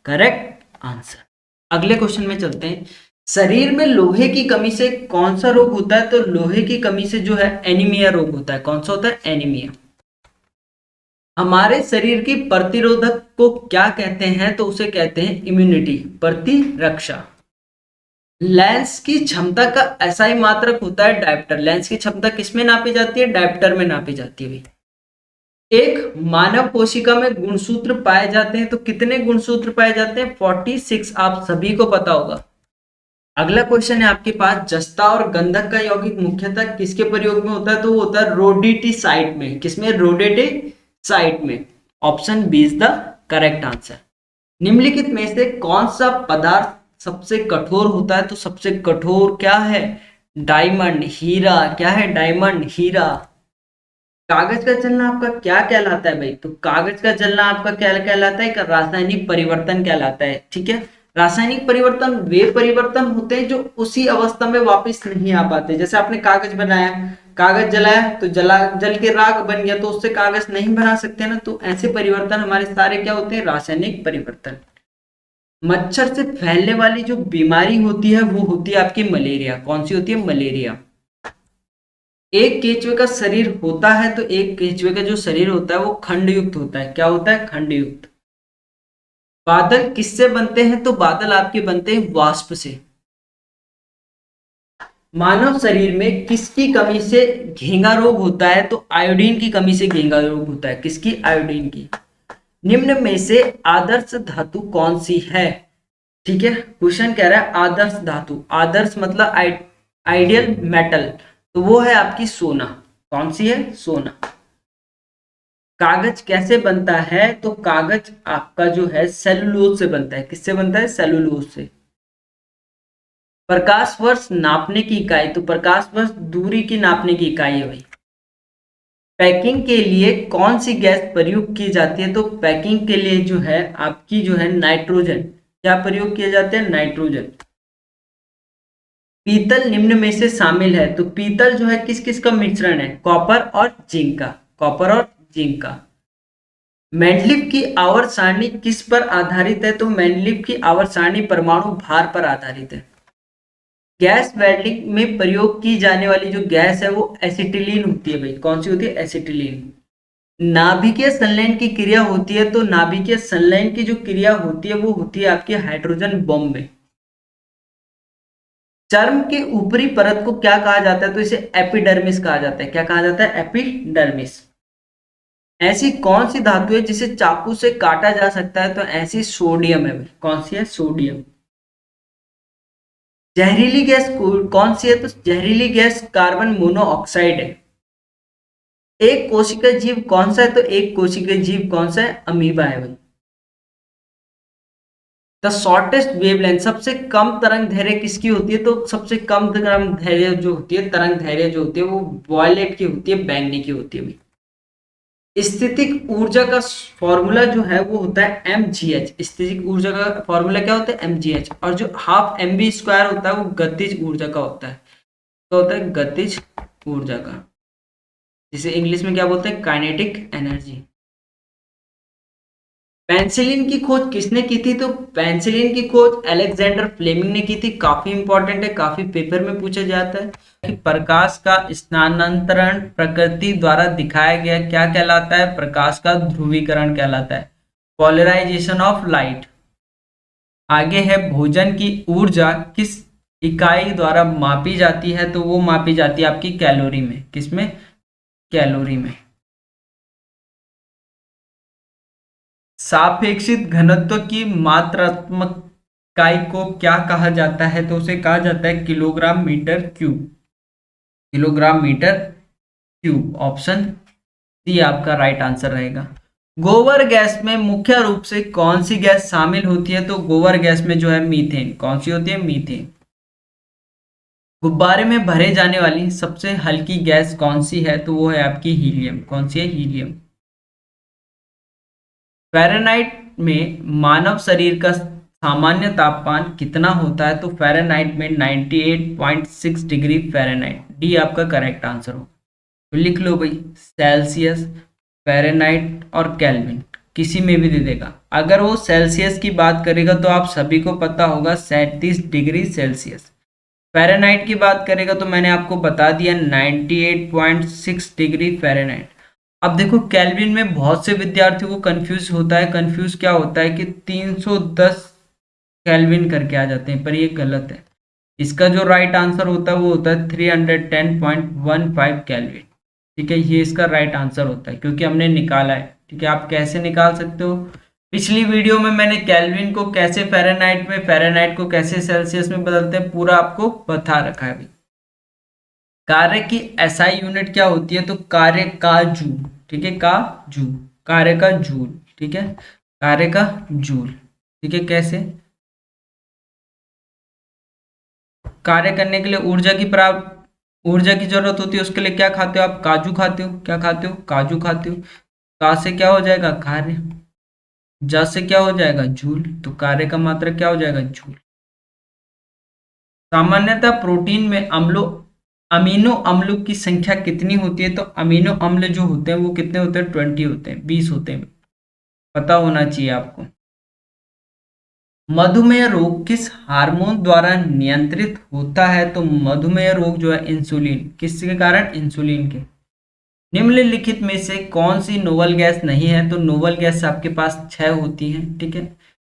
correct answer. अगले क्वेश्चन में चलते हैं। शरीर में लोहे की कमी से कौन सा रोग होता है? तो लोहे की कमी से जो है एनीमिया रोग होता है। कौन सा होता है? एनीमिया। हमारे शरीर की प्रतिरोधक को क्या कहते हैं? तो उसे कहते हैं इम्यूनिटी, प्रतिरक्षा। लेंस की क्षमता का एसआई मात्रक होता है डायप्टर। लेंस की क्षमता किसमें नापी जाती है? डायप्टर में नापी जाती है भाई। एक मानव कोशिका में गुणसूत्र पाए जाते हैं, तो कितने गुणसूत्र पाए जाते हैं? 46। आप सभी को पता होगा। अगला क्वेश्चन है आपके पास, जस्ता और गंधक का यौगिक मुख्यतः किसके प्रयोग में होता है? तो वो होता है रोडेटिसाइड में। किसमें? रोडेटिसाइड में। Option B is the correct answer. निम्नलिखित में से कौन सा पदार्थ सबसे कठोर होता है? तो सबसे कठोर क्या है? डायमंड, हीरा। क्या है? डायमंड, हीरा। कागज का जलना आपका क्या कहलाता है भाई? तो कागज का जलना आपका क्या कहलाता है? एक रासायनिक परिवर्तन कहलाता है। ठीक है, रासायनिक परिवर्तन वे परिवर्तन होते हैं जो उसी अवस्था में वापस नहीं आ पाते। जैसे आपने कागज बनाया, कागज जलाया तो जल के राख बन गया, तो उससे कागज नहीं बना सकते ना। तो ऐसे परिवर्तन हमारे सारे क्या होते हैं? रासायनिक परिवर्तन। मच्छर से फैलने वाली जो बीमारी होती है वो होती है आपकी मलेरिया। कौन सी होती है? मलेरिया। एक केंचुए का शरीर होता है तो एक केंचुए का जो शरीर होता है वो खंड युक्त होता है। क्या होता है? खंड युक्त। बादल किससे बनते हैं? तो बादल आपके बनते हैं वाष्प से। मानव शरीर में किसकी कमी से घेंगा रोग होता है? तो आयोडीन की कमी से घेंगा रोग होता है। किसकी? आयोडीन की। निम्न में से आदर्श धातु कौन सी है? ठीक है, क्वेश्चन कह रहा है आदर्श धातु। आदर्श मतलब आइडियल मेटल, तो वो है आपकी सोना। कौन सी है? सोना। कागज कैसे बनता है? तो कागज आपका जो है सेलुलोज से बनता है। किससे बनता है? सेलुलोज से। प्रकाश वर्ष नापने की इकाई, तो प्रकाश वर्ष दूरी की नापने की इकाई है भाई। पैकिंग के लिए कौन सी गैस प्रयोग की जाती है? तो पैकिंग के लिए जो है आपकी जो है नाइट्रोजन, क्या प्रयोग किए जाते हैं? नाइट्रोजन। पीतल निम्न में से शामिल है, तो पीतल जो है किस किस का मिश्रण है? कॉपर और जिंक का, कॉपर और जिंक का। मेंडलीव की आवर्त सारणी किस पर आधारित है? तो मेंडलीव की आवर्त सारणी परमाणु भार पर आधारित है। गैस वेल्डिंग में प्रयोग की जाने वाली जो गैस है वो एसिटिलीन होती है भाई। कौन सी होती है? एसिटिलीन। नाभिकीय संलयन की क्रिया होती है, तो नाभिकीय संलयन की जो क्रिया होती है वो होती है आपकी हाइड्रोजन बॉम्ब में। चर्म के ऊपरी परत को क्या कहा जाता है? तो इसे एपिडर्मिस कहा जाता है। क्या कहा जाता है? एपिडर्मिस। ऐसी कौन सी धातु है जिसे चाकू से काटा जा सकता है? तो ऐसी सोडियम है भाई। कौन सी है? सोडियम। जहरीली गैस कौन सी है? तो जहरीली गैस कार्बन मोनोऑक्साइड है। एक कोशिका जीव कौन सा है? तो एक कोशिका जीव कौन सा है? अमीबा है भाई। द शॉर्टेस्ट वेवलेंथ, सबसे कम तरंग दैर्घ्य किसकी होती है? तो सबसे कम तरंग दैर्घ्य जो होती है, तरंग दैर्घ्य जो होती है वो वॉयलेट की होती है, बैंगनी की होती है भाई। स्थितिक ऊर्जा का फॉर्मूला जो है वो होता है mgh। स्थितिक ऊर्जा का फॉर्मूला क्या होता है? mgh। और जो हाफ mv² होता है वो गतिज ऊर्जा का होता है। तो होता है गतिज ऊर्जा का, जिसे इंग्लिश में क्या बोलते हैं? Kinetic energy. पेंसिलिन की खोज किसने की थी? तो पेंसिलिन की खोज अलेक्जेंडर फ्लेमिंग ने की थी। काफी इंपॉर्टेंट है, काफी पेपर में पूछा जाता है कि प्रकाश का स्थानांतरण प्रकृति द्वारा दिखाया गया क्या कहलाता है? प्रकाश का ध्रुवीकरण कहलाता है, पोलराइजेशन ऑफ लाइट। आगे है भोजन की ऊर्जा किस इकाई द्वारा मापी जाती है? तो वो मापी जाती है आपकी कैलोरी में। किसमें? कैलोरी में। सापेक्षित घनत्व की मात्रात्मक इकाई को क्या कहा जाता है? तो उसे कहा जाता है kilogram metre cube. Kilogram metre cube. Option C आपका राइट आंसर रहेगा। गोबर गैस में मुख्य रूप से कौन सी गैस शामिल होती है? तो गोबर गैस में जो है मीथेन। कौन सी होती है? मीथेन। गुब्बारे में भरे जाने वाली सबसे हल्की गैस कौन सी है? तो वो है आपकी हीलियम। कौन सी है? हीलियम। फ़ारेनहाइट में मानव शरीर का सामान्य तापमान कितना होता है? तो फ़ारेनहाइट में 98.6 डिग्री फ़ारेनहाइट। डी आपका करेक्ट आंसर हो। तो लिख लो भाई, सेल्सियस, फ़ारेनहाइट और केल्विन, किसी में भी दे देगा। अगर वो सेल्सियस की बात करेगा तो आप सभी को पता होगा 37 डिग्री सेल्सियस। फ़ारेनहाइट की बात करेगा तो मैंने आपको बता दिया 98.6 डिग्री फ़ारेनहाइट। अब देखो केल्विन में बहुत से विद्यार्थियों को कंफ्यूज होता है। कंफ्यूज क्या होता है कि 310 केल्विन करके आ जाते हैं, पर ये गलत है। इसका जो राइट आंसर होता है वो होता है 310.15 केल्विन। ठीक है, ये इसका राइट आंसर होता है क्योंकि हमने निकाला है। ठीक है, आप कैसे निकाल सकते हो? पिछली वीडियो में मैंने केल्विन को कैसे फ़ारेनहाइट में, फ़ारेनहाइट को कैसे सेल्सियस में बदलते हैं, पूरा आपको बता रखा है। कार्य की एसआई यूनिट क्या होती है? तो कार्य का जूल। ठीक है, का जूल, कार्य का जूल। ठीक है, कार्य का जूल। ठीक है, कैसे? कार्य करने के लिए ऊर्जा की जरूरत होती है। उसके लिए क्या खाते हो आप? काजू खाते हो। क्या खाते हो? काजू खाते हो। का से क्या हो जाएगा? कार्य। जा से क्या हो जाएगा? जूल। तो कार्य का मात्रा क्या हो जाएगा? जूल। सामान्यतः प्रोटीन में अमीनो अम्लों की संख्या कितनी होती है? तो अमीनो अम्ल जो होते हैं वो कितने होते हैं? 20 होते हैं, 20 होते हैं। पता होना चाहिए आपको। मधुमेह रोग किस हार्मोन द्वारा नियंत्रित होता है? तो मधुमेह रोग जो है इंसुलिन, किसके कारण? इंसुलिन के। निम्नलिखित में से कौन सी नोबल गैस नहीं है? तो नोबल गैस आपके पास 6 होती है। ठीक है,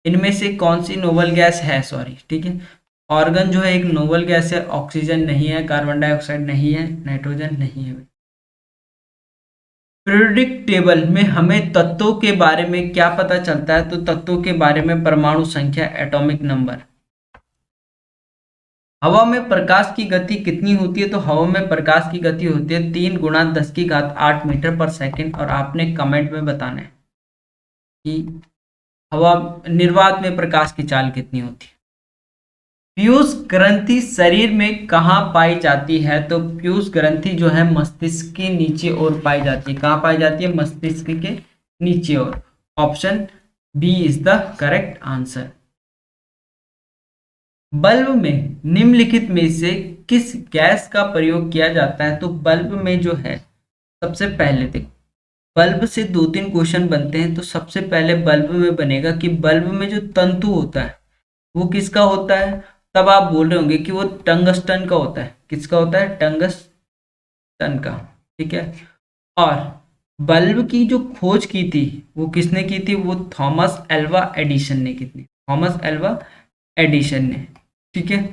इनमें से कौन सी नोबल गैस है? सॉरी, ठीक है, ऑर्गन जो है एक नोबल गैस है। ऑक्सीजन नहीं है, कार्बन डाइऑक्साइड नहीं है, नाइट्रोजन नहीं है। पीरियोडिक टेबल में हमें तत्वों के बारे में क्या पता चलता है? तो तत्वों के बारे में परमाणु संख्या, एटॉमिक नंबर। हवा में प्रकाश की गति कितनी होती है? तो हवा में प्रकाश की गति होती है 3 × 10⁸ मीटर पर सेकंड। और आपने कमेंट में बताना है कि हवा निर्वात में प्रकाश की चाल कितनी होती है। पीयूष ग्रंथि शरीर में कहाँ पाई जाती है? तो पीयूष ग्रंथि जो है मस्तिष्क के नीचे और पाई जाती है। कहाँ पाई जाती है? मस्तिष्क के नीचे और। Option B is the correct answer. Bulb में निम्नलिखित में से किस गैस का प्रयोग किया जाता है? तो बल्ब में जो है सबसे पहले देखो, बल्ब से 2-3 क्वेश्चन बनते हैं। तो सबसे पहले बल्ब में बनेगा कि बल्ब में जो तंतु होता है वो किसका होता है? तब आप बोल रहे होंगे कि वो टंगस्टन का होता है। किसका होता है? टंगस्टन का। ठीक है। और बल्ब की जो खोज की थी वो किसने की थी? वो थॉमस एल्वा एडिसन ने की थी। थॉमस एल्वा एडिसन ने। ठीक है।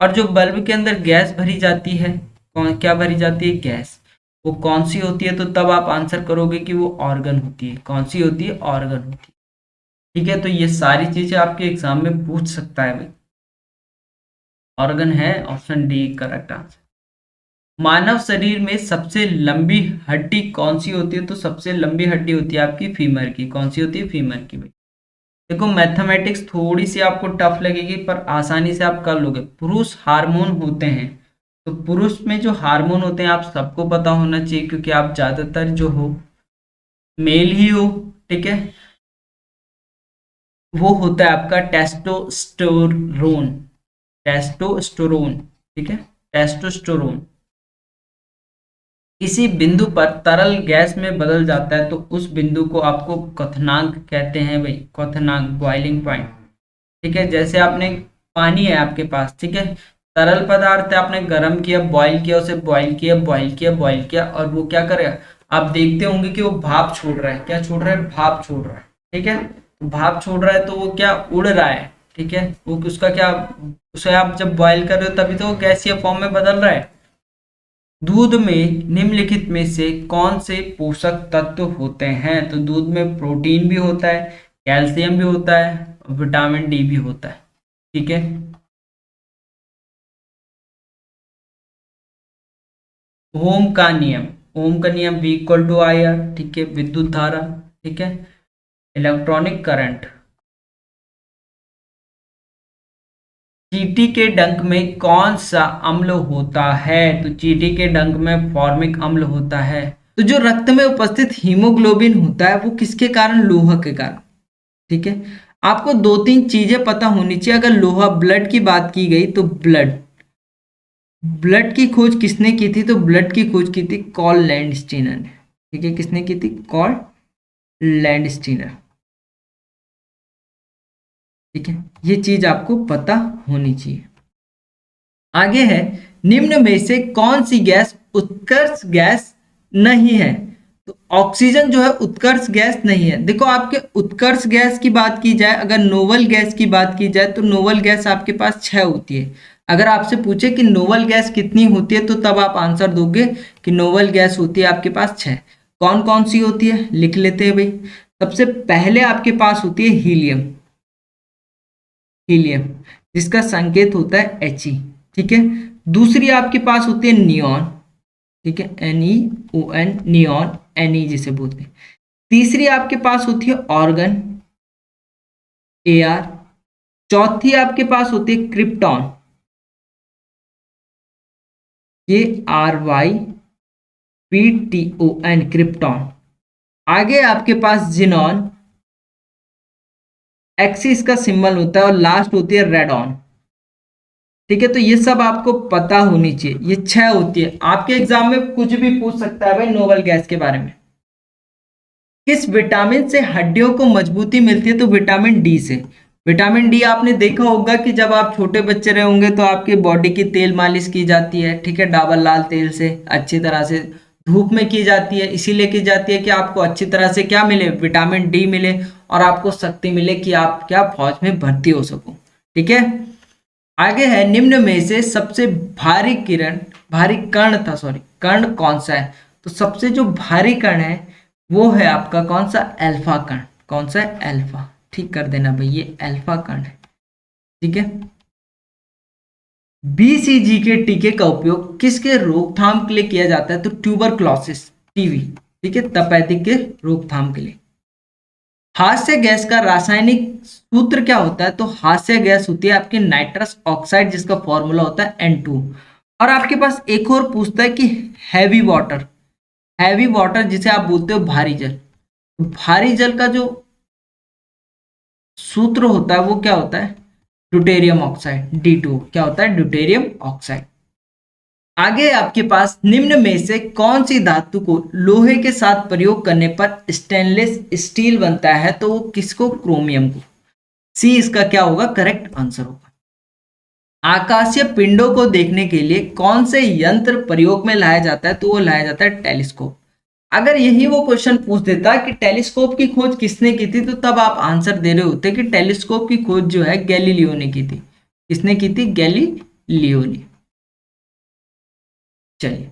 और जो बल्ब के अंदर गैस भरी जाती है, कौन क्या भरी जाती है? गैस। वो कौन सी होती है? तो तब आप आंसर करोगे कि वो ऑर्गन होती है। कौन सी होती है? ऑर्गन होती है। ठीक है। तो ये सारी चीजें आपके एग्जाम में पूछ सकता है भाई। ऑर्गन है, ऑप्शन डी करेक्ट आंसर। मानव शरीर में सबसे लंबी हड्डी कौन सी होती है? तो सबसे लंबी हड्डी होती है आपकी फीमर की। कौन सी होती है? फीमर की भाई। देखो मैथमेटिक्स थोड़ी सी आपको टफ लगेगी पर आसानी से आप कर लोगे। पुरुष हार्मोन होते हैं, तो पुरुष में जो हार्मोन होते हैं आप सबको पता होना चाहिए क्योंकि आप ज्यादातर जो हो मेल ही हो। ठीक है। वो होता है आपका टेस्टोस्टेरोन। टेस्टोस्टेरोन। ठीक है। टेस्टोस्टेरोन किसी बिंदु पर तरल गैस में बदल जाता है तो उस बिंदु को आपको क्वथनांक कहते हैं भाई। क्वथनांक, बॉइलिंग पॉइंट। ठीक है। जैसे आपने पानी है आपके पास, ठीक है, तरल पदार्थ है, आपने गर्म किया, बॉईल किया, उसे बॉईल किया, बॉईल किया, बॉईल किया, और वो क्या करेगा? आप देखते होंगे कि वो भाप छोड़ रहा है। क्या छोड़ रहा है? भाप छोड़ रहा है। ठीक है। तो भाप छोड़ रहा है तो वो क्या उड़ रहा है। ठीक है। वो उसका क्या, उसे आप जब बॉईल कर रहे हो तभी तो वो गैसीय फॉर्म में बदल रहा है। दूध में निम्नलिखित में से कौन से पोषक तत्व होते हैं? तो दूध में प्रोटीन भी होता है, कैल्शियम भी होता है, विटामिन डी भी होता है। ठीक है। ओम का नियम, ओम का नियम V equal to I R. ठीक है। विद्युत धारा। ठीक है। Electronic current. चींटी के डंक में कौन सा अम्ल होता है? तो चींटी के डंक में फॉर्मिक अम्ल होता है। तो जो रक्त में उपस्थित हीमोग्लोबिन होता है वो किसके कारण? लोहा के कारण। ठीक है। आपको 2-3 चीजें पता होनी चाहिए। अगर लोहा, ब्लड की बात की गई तो ब्लड, ब्लड की खोज किसने की थी? तो ब्लड की खोज की थी कॉल लैंडस्टीनर ने। ठीक है। किसने की थी? Call Landsteiner. ठीक है। ये चीज आपको पता होनी चाहिए। आगे है, निम्न में से कौन सी गैस उत्कर्ष गैस नहीं है? तो ऑक्सीजन जो है उत्कर्ष गैस नहीं है। देखो आपके उत्कर्ष गैस की बात की जाए, अगर नोबल गैस की बात की जाए तो नोबल गैस आपके पास 6 होती है। अगर आपसे पूछे कि नोबल गैस कितनी होती है तो तब आप आंसर दोगे कि नोबल गैस होती है आपके पास 6। कौन कौन सी होती है? लिख लेते हैं भाई। सबसे पहले आपके पास होती है हीलियम। हीलियम जिसका संकेत होता है He। ठीक है। दूसरी आपके पास होती है नियॉन। ठीक है। NEON, नियॉन, Ne जिसे बोलते हैं। तीसरी आपके पास होती है ऑर्गन, Ar। चौथी आपके पास होती है क्रिप्टॉन, KRYPTON, क्रिप्टॉन। आगे आपके पास जिनॉन, एक्सिस का सिंबल होता है, और लास्ट होती है रेडॉन। ठीक है। तो ये सब आपको पता होनी चाहिए। ये 6 होती है। आपके एग्जाम में कुछ भी पूछ सकता है भाई नोबल गैस के बारे में। किस विटामिन से हड्डियों को मजबूती मिलती है? तो विटामिन डी से। विटामिन डी आपने देखा होगा कि जब आप छोटे बच्चे रहे होंगे तो आपकी बॉडी की तेल मालिश की जाती है। ठीक है। डाबर लाल तेल से अच्छी तरह से धूप में की जाती है, इसीलिए की जाती है कि आपको अच्छी तरह से क्या मिले? विटामिन डी मिले, और आपको शक्ति मिले कि आप क्या फौज में भर्ती हो सको। ठीक है। आगे है, निम्न में से सबसे भारी कण था, सॉरी, कण कौन सा है? तो सबसे जो भारी कण है वो है आपका कौन सा? अल्फा कण। कौन सा है? अल्फा। ठीक कर देना भाई, ये अल्फा कण है। ठीक है। BCG के टीके का उपयोग किसके रोकथाम के लिए किया जाता है? तो ट्यूबरक्लोसिस, टीबी। ठीक है। तपेदिक के रोकथाम के लिए। हास्य गैस का रासायनिक सूत्र क्या होता है? तो हास्य गैस होती है आपकी नाइट्रस ऑक्साइड, जिसका फॉर्मूला होता है N2। और आपके पास एक और पूछता है कि हैवी वाटर जिसे आप बोलते हो भारी जल, भारी जल का जो सूत्र होता है वो क्या होता है? ड्यूटेरियम ऑक्साइड, D2 क्या होता है? Deuterium oxide. आगे आपके पास निम्न में से कौन सी धातु को लोहे के साथ प्रयोग करने पर स्टेनलेस स्टील बनता है? तो वो किसको? क्रोमियम को। सी इसका क्या होगा? करेक्ट आंसर होगा। आकाशीय पिंडों को देखने के लिए कौन से यंत्र प्रयोग में लाया जाता है? तो वो लाया जाता है टेलीस्कोप। अगर यही वो क्वेश्चन पूछ देता कि टेलीस्कोप की खोज किसने की थी, तो तब आप आंसर दे रहे होते कि टेलीस्कोप की खोज जो है गैलीलियो ने की थी। किसने की थी? गैलीलियो ने। चलिए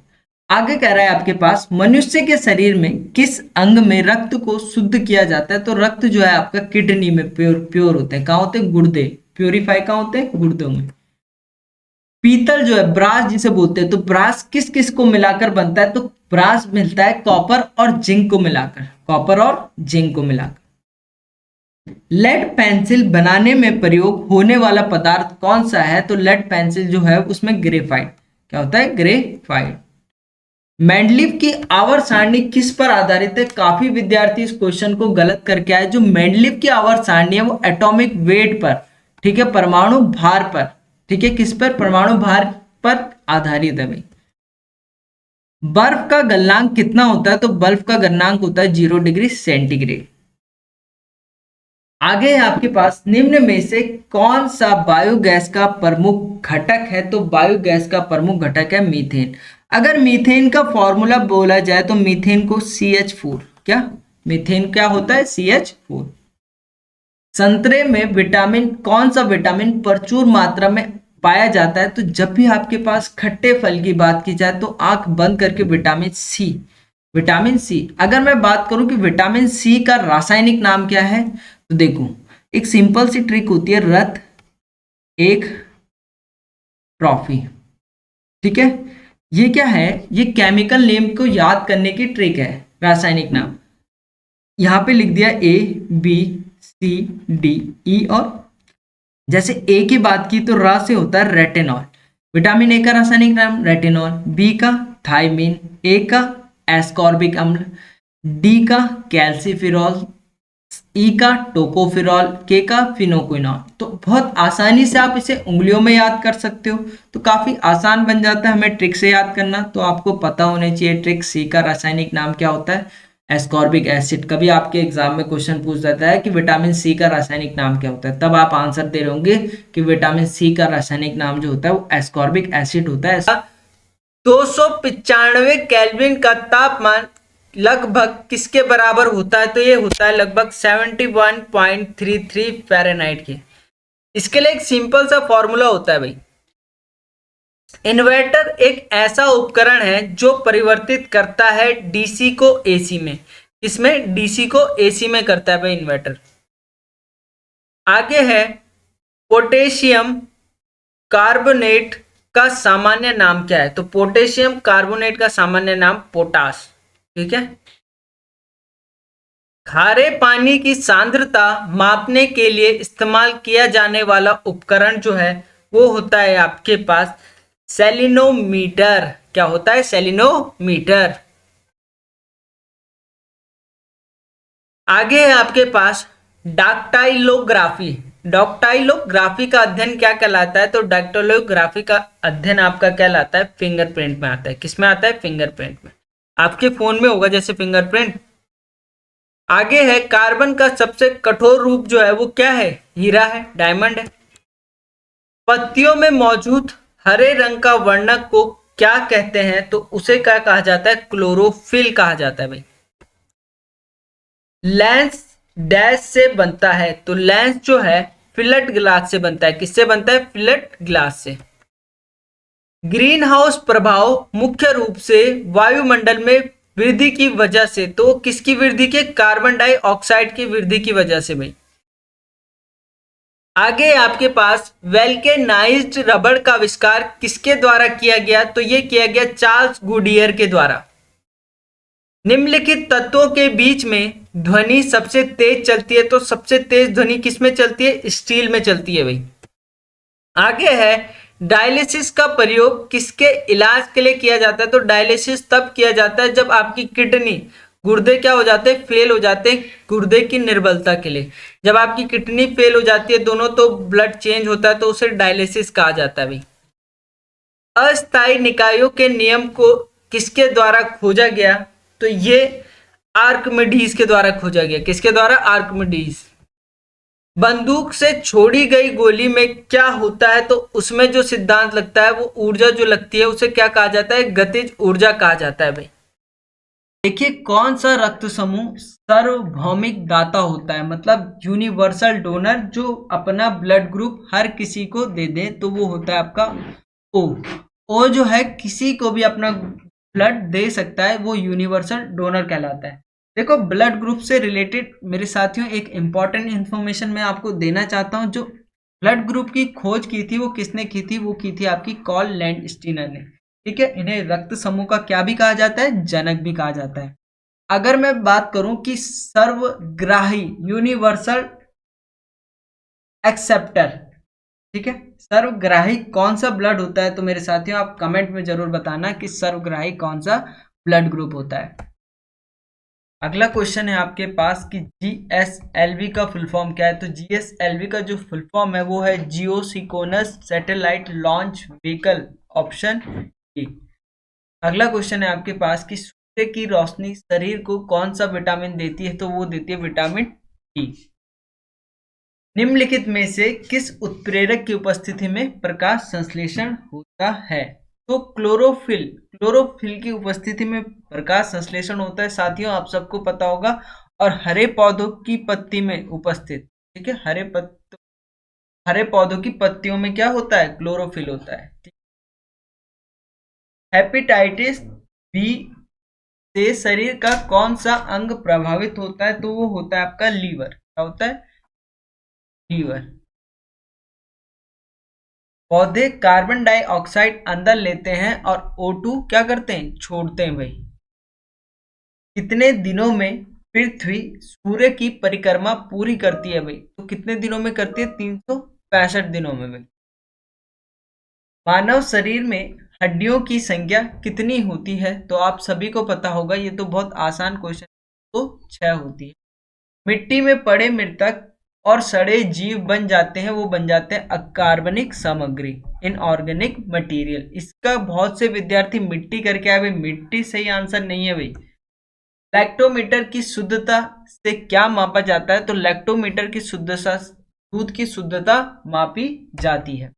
आगे कह रहा है आपके पास मनुष्य के शरीर में किस अंग में रक्त को शुद्ध किया जाता है? तो रक्त जो है आपका किडनी में प्योर होते हैं। कहाँ होते हैं? गुर्दे। प्योरीफाई कहाँ होते हैं? गुर्दों में। पीतल जो है ब्रास जिसे बोलते हैं, तो ब्रास किस किस को मिलाकर बनता है? तो ब्रास मिलता है कॉपर और जिंक को मिलाकर, कॉपर और जिंक को मिलाकर। लेड पेंसिल बनाने में प्रयोग होने वाला पदार्थ कौन सा है? तो लेड पेंसिल जो है उसमें ग्रेफाइट, क्या होता है? ग्रेफाइट। मेंडलीव की आवर्त सारणी किस पर आधारित है? काफी विद्यार्थी इस क्वेश्चन को गलत करके आए। जो मेंडलीव की आवर्त सारणी है वो एटॉमिक वेट पर, ठीक है, परमाणु भार पर, ठीक है, किस पर? परमाणु भार पर आधारित है भाई। बर्फ का गलनांक कितना होता है? तो बर्फ का गलनांक होता है 0 डिग्री सेंटीग्रेड। आगे है आपके पास निम्न में से कौन सा बायोगैस का प्रमुख घटक है? तो बायोगैस का प्रमुख घटक है मीथेन। अगर मीथेन का फॉर्मूला बोला जाए तो मीथेन को CH4, क्या मीथेन क्या होता है? CH4। संतरे में विटामिन, कौन सा विटामिन प्रचुर मात्रा में पाया जाता है? तो जब भी आपके पास खट्टे फल की बात की जाए तो आंख बंद करके विटामिन सी, विटामिन सी। अगर मैं बात करूं कि विटामिन सी का रासायनिक नाम क्या है, तो देखो एक सिंपल सी ट्रिक होती है, रथ एक ट्रॉफी, ठीक है। ये क्या है? ये केमिकल नेम को याद करने की ट्रिक है, रासायनिक नाम। यहाँ पे लिख दिया A B C D E, और जैसे ए की बात की तो र से होता है रेटिनॉल। विटामिन ए का रासायनिक नाम रेटिनॉल, बी का थायमिन, ए का एस्कॉर्बिक अम्ल, डी का कैल्सीफिरॉल, ई का टोकोफिरॉल, के का फिनोक्विनॉल। तो बहुत आसानी से आप इसे उंगलियों में याद कर सकते हो, तो काफी आसान बन जाता है हमें ट्रिक से याद करना। तो आपको पता होने चाहिए ट्रिक। सी का रासायनिक नाम क्या होता है? Ascorbic acid. कभी आपके एग्जाम में क्वेश्चन पूछ जाता है कि विटामिन सी का रासायनिक नाम क्या होता है, तब आप आंसर दे रहे होंगे कि विटामिन सी का रासायनिक नाम जो होता है वो एस्कॉर्बिक एसिड होता है। 295 केल्विन का तापमान लगभग किसके बराबर होता है? तो ये होता है लगभग 71.33 फ़ारेनहाइट के। इसके लिए एक सिंपल सा फॉर्मूला होता है भाई। इन्वर्टर एक ऐसा उपकरण है जो परिवर्तित करता है डीसी को एसी में। इसमें डीसी को एसी में करता है भाई इन्वर्टर। आगे है पोटेशियम कार्बोनेट का सामान्य नाम क्या है? तो पोटेशियम कार्बोनेट का सामान्य नाम पोटाश, ठीक है। खारे पानी की सांद्रता मापने के लिए इस्तेमाल किया जाने वाला उपकरण जो है वो होता है आपके पास सेलिनोमीटर। क्या होता है? सेलिनोमीटर। आगे है आपके पास डाक्टाइलोग्राफी। डाक्टाइलोग्राफी का अध्ययन क्या कहलाता है? तो डाक्टाइलोग्राफी का अध्ययन आपका कहलाता है फिंगरप्रिंट में आता है। किस में आता है? फिंगरप्रिंट में। आपके फोन में होगा जैसे फिंगरप्रिंट। आगे है कार्बन का सबसे कठोर रूप जो है वो क्या है? हीरा है, डायमंड है। पत्तियों में मौजूद हरे रंग का वर्णक को क्या कहते हैं? तो उसे क्या कहा जाता है? क्लोरोफिल कहा जाता है भाई। लेंस डैश से बनता है, तो लेंस जो है फिलेट ग्लास से बनता है। किससे बनता है? फिलेट ग्लास से। ग्रीन हाउस प्रभाव मुख्य रूप से वायुमंडल में वृद्धि की वजह से, तो किसकी वृद्धि के? कार्बन डाइऑक्साइड की वृद्धि की वजह से भाई। आगे आपके पास वेल्केनाइज्ड रबड़ का आविष्कार किसके द्वारा किया गया? तो यह किया गया चार्ल्स गुडियर के द्वारा। निम्नलिखित तत्वों के बीच में ध्वनि सबसे तेज चलती है, तो सबसे तेज ध्वनि किस में चलती है? स्टील में चलती है भाई। आगे है डायलिसिस का प्रयोग किसके इलाज के लिए किया जाता है? तो डायलिसिस तब किया जाता है जब आपकी किडनी, गुर्दे क्या हो जाते हैं? फेल हो जाते हैं, गुर्दे की निर्बलता के लिए। जब आपकी किडनी फेल हो जाती है दोनों, तो ब्लड चेंज होता है, तो उसे डायलिसिस कहा जाता है भाई। अस्थायी निकायों के नियम को किसके द्वारा खोजा गया? तो ये आर्किमिडीज के द्वारा खोजा गया। किसके द्वारा? आर्किमिडीज। बंदूक से छोड़ी गई गोली में क्या होता है? तो उसमें जो सिद्धांत लगता है, वो ऊर्जा जो लगती है, उसे क्या कहा जाता है? गतिज ऊर्जा कहा जाता है भाई। देखिए, कौन सा रक्त समूह सार्वभौमिक दाता होता है, मतलब यूनिवर्सल डोनर, जो अपना ब्लड ग्रुप हर किसी को दे दे, तो वो होता है आपका ओ। ओ जो है किसी को भी अपना ब्लड दे सकता है, वो यूनिवर्सल डोनर कहलाता है। देखो, ब्लड ग्रुप से रिलेटेड मेरे साथियों एक इंपॉर्टेंट इंफॉर्मेशन मैं आपको देना चाहता हूं। जो ब्लड ग्रुप की खोज की थी, वो किसने की थी? वो की थी आपकी कार्ल लैंडस्टीनर ने। ठीक है, इन्हें रक्त समूह का क्या भी कहा जाता है? जनक भी कहा जाता है। अगर मैं बात करूं कि सर्वग्राही, यूनिवर्सल एक्सेप्टर, ठीक है, सर्वग्राही कौन सा ब्लड होता है? तो मेरे साथियों आप कमेंट में जरूर बताना कि सर्वग्राही कौन सा ब्लड ग्रुप होता है। अगला क्वेश्चन है आपके पास कि जीएसएलवी का फुल फॉर्म क्या है? तो जीएसएलवी का जो फुल फॉर्म है वो है geosynchronous satellite launch vehicle, option A. अगला क्वेश्चन है आपके पास कि सूर्य की रोशनी शरीर को कौन सा विटामिन देती है? तो वो देती है विटामिन डी। निम्नलिखित में से किस उत्प्रेरक की उपस्थिति में प्रकाश संश्लेषण होता है? तो क्लोरोफिल की उपस्थिति में प्रकाश संश्लेषण होता है साथियों, आप सबको पता होगा। और हरे पौधों की पत्ती में उपस्थित, ठीक है, हरे पौधों की पत्तियों में क्या होता है? क्लोरोफिल होता है। हेपेटाइटिस बी से शरीर का कौन सा अंग प्रभावित होता है? तो वो होता है आपका लीवर। क्या होता है? लीवर। पौधे कार्बन डाइऑक्साइड अंदर लेते हैं और O2 क्या करते हैं? छोड़ते हैं भाई। कितने दिनों में पृथ्वी सूर्य की परिक्रमा पूरी करती है भाई? तो कितने दिनों में करती है? 365 दिनों में भाई। मानव शरीर में हड्डियों की संख्या कितनी होती है? तो आप सभी को पता होगा, ये तो बहुत आसान क्वेश्चन। तो 6 होती है। मिट्टी में पड़े मृतक और सड़े जीव बन जाते हैं, वो बन जाते हैं अकार्बनिक सामग्री, इनऑर्गेनिक मटेरियल। इसका बहुत से विद्यार्थी मिट्टी करके आए भाई, मिट्टी सही आंसर नहीं है भाई। लैक्टोमीटर की शुद्धता से क्या मापा जाता है? तो लैक्टोमीटर की शुद्धता, दूध की शुद्धता मापी जाती है।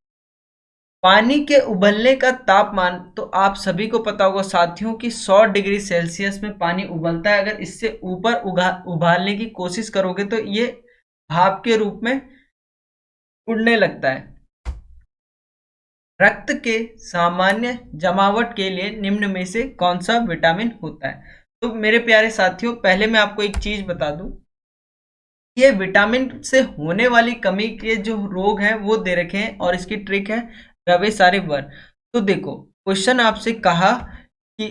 पानी के उबलने का तापमान, तो आप सभी को पता होगा साथियों कि 100 डिग्री सेल्सियस में पानी उबलता है। अगर इससे ऊपर उबालने की कोशिश करोगे तो ये भाप के रूप में उड़ने लगता है। रक्त के सामान्य जमावट के लिए निम्न में से कौन सा विटामिन होता है? तो मेरे प्यारे साथियों, पहले मैं आपको एक चीज बता दूं, ये विटामिन से होने वाली कमी के जो रोग हैं वो दे रखे हैं, और इसकी ट्रिक है रवे सारे वर। तो देखो, क्वेश्चन आपसे कहा कि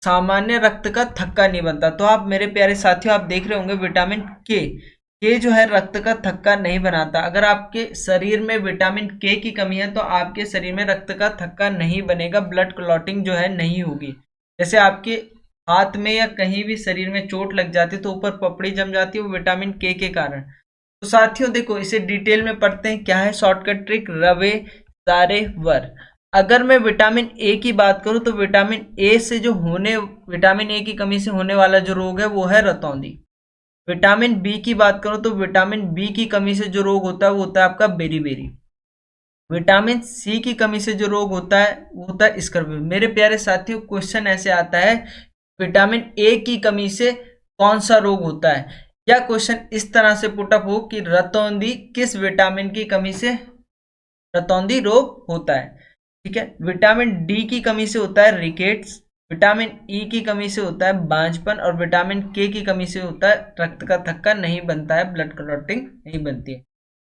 सामान्य रक्त का थक्का नहीं बनता, तो आप मेरे प्यारे साथियों आप देख रहे होंगे विटामिन के जो है रक्त का थक्का नहीं बनाता। अगर आपके शरीर में विटामिन के की कमी है तो आपके शरीर में रक्त का थक्का नहीं बनेगा, ब्लड क्लॉटिंग जो है नहीं होगी। जैसे आपके हाथ में या कहीं भी शरीर में चोट लग जाती है तो ऊपर पपड़ी जम जाती है, वो विटामिन के कारण। तो साथियों देखो, इसे डिटेल में पढ़ते हैं। क्या है शॉर्टकट ट्रिक? रवे सारे वर। अगर मैं विटामिन ए की बात करूं तो विटामिन ए से जो विटामिन ए की कमी से होने वाला जो रोग है वो है रतौंधी। विटामिन बी की बात करूं तो विटामिन बी की कमी से जो रोग होता है वो होता है आपका बेरीबेरी। विटामिन सी की कमी से जो रोग होता है वो होता है स्कर्वी। मेरे प्यारे साथियों, क्वेश्चन ऐसे आता है, विटामिन ए की कमी से कौन सा रोग होता है, या क्वेश्चन इस तरह से पुटअप हो कि रतौंधी किस विटामिन की कमी से रतौंधी रोग होता है। ठीक है, विटामिन डी की कमी से होता है रिकेट्स, विटामिन ई की कमी से होता है बांझपन, और विटामिन के की कमी से होता है रक्त का थक्का नहीं बनता है, ब्लड क्लॉटिंग नहीं बनती है।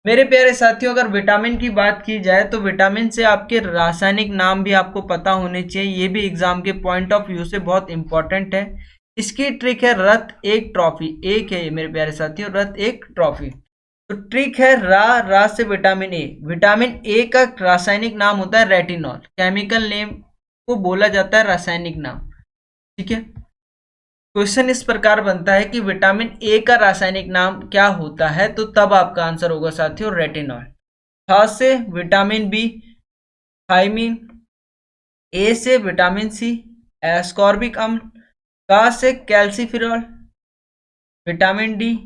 मेरे प्यारे साथियों, अगर विटामिन की बात की जाए तो विटामिन से आपके रासायनिक नाम भी आपको पता होने चाहिए, ये भी एग्जाम के पॉइंट ऑफ व्यू से बहुत इंपॉर्टेंट है इसकी ट्रिक है रत एक ट्रॉफी, एक है ये मेरे प्यारे साथियों, रत एक ट्रॉफी। तो ट्रिक है रा से विटामिन ए। विटामिन ए का रासायनिक नाम होता है रेटिनॉल, केमिकल नेम को बोला जाता है रासायनिक नाम। ठीक है, क्वेश्चन इस प्रकार बनता है कि विटामिन ए का रासायनिक नाम क्या होता है, तो तब आपका आंसर होगा साथियों रेटिनॉल। थ से विटामिन बी थायमीन, ए से विटामिन सी एस्कॉर्बिक अम्ल, का से कैल्सीफिरॉल विटामिन डी,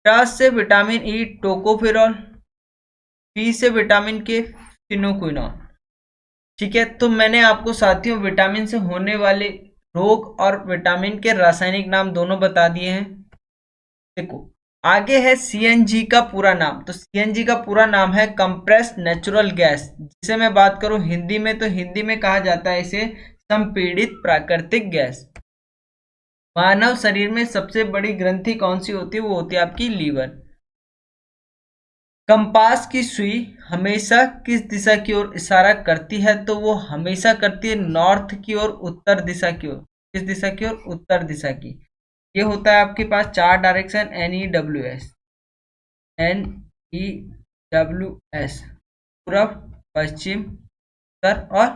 ट से विटामिन ई टोकोफिरॉल, पी से विटामिन के फिनोक्विनोन। ठीक है, तो मैंने आपको साथियों विटामिन से होने वाले रोग और विटामिन के रासायनिक नाम दोनों बता दिए हैं। देखो आगे है सीएनजी का पूरा नाम। तो सीएनजी का पूरा नाम है कंप्रेस्ड नेचुरल गैस, जिसे मैं बात करूं हिंदी में तो हिंदी में कहा जाता है इसे संपीड़ित प्राकृतिक गैस। मानव शरीर में सबसे बड़ी ग्रंथि कौन सी होती है, वो होती है आपकी लीवर। कंपास की सुई हमेशा किस दिशा की ओर इशारा करती है, तो वो हमेशा करती है नॉर्थ की ओर, उत्तर दिशा की ओर। किस दिशा की ओर, उत्तर दिशा की। ये होता है आपके पास 4 डायरेक्शन NEWS, NEWS पूर्व पश्चिम उत्तर और।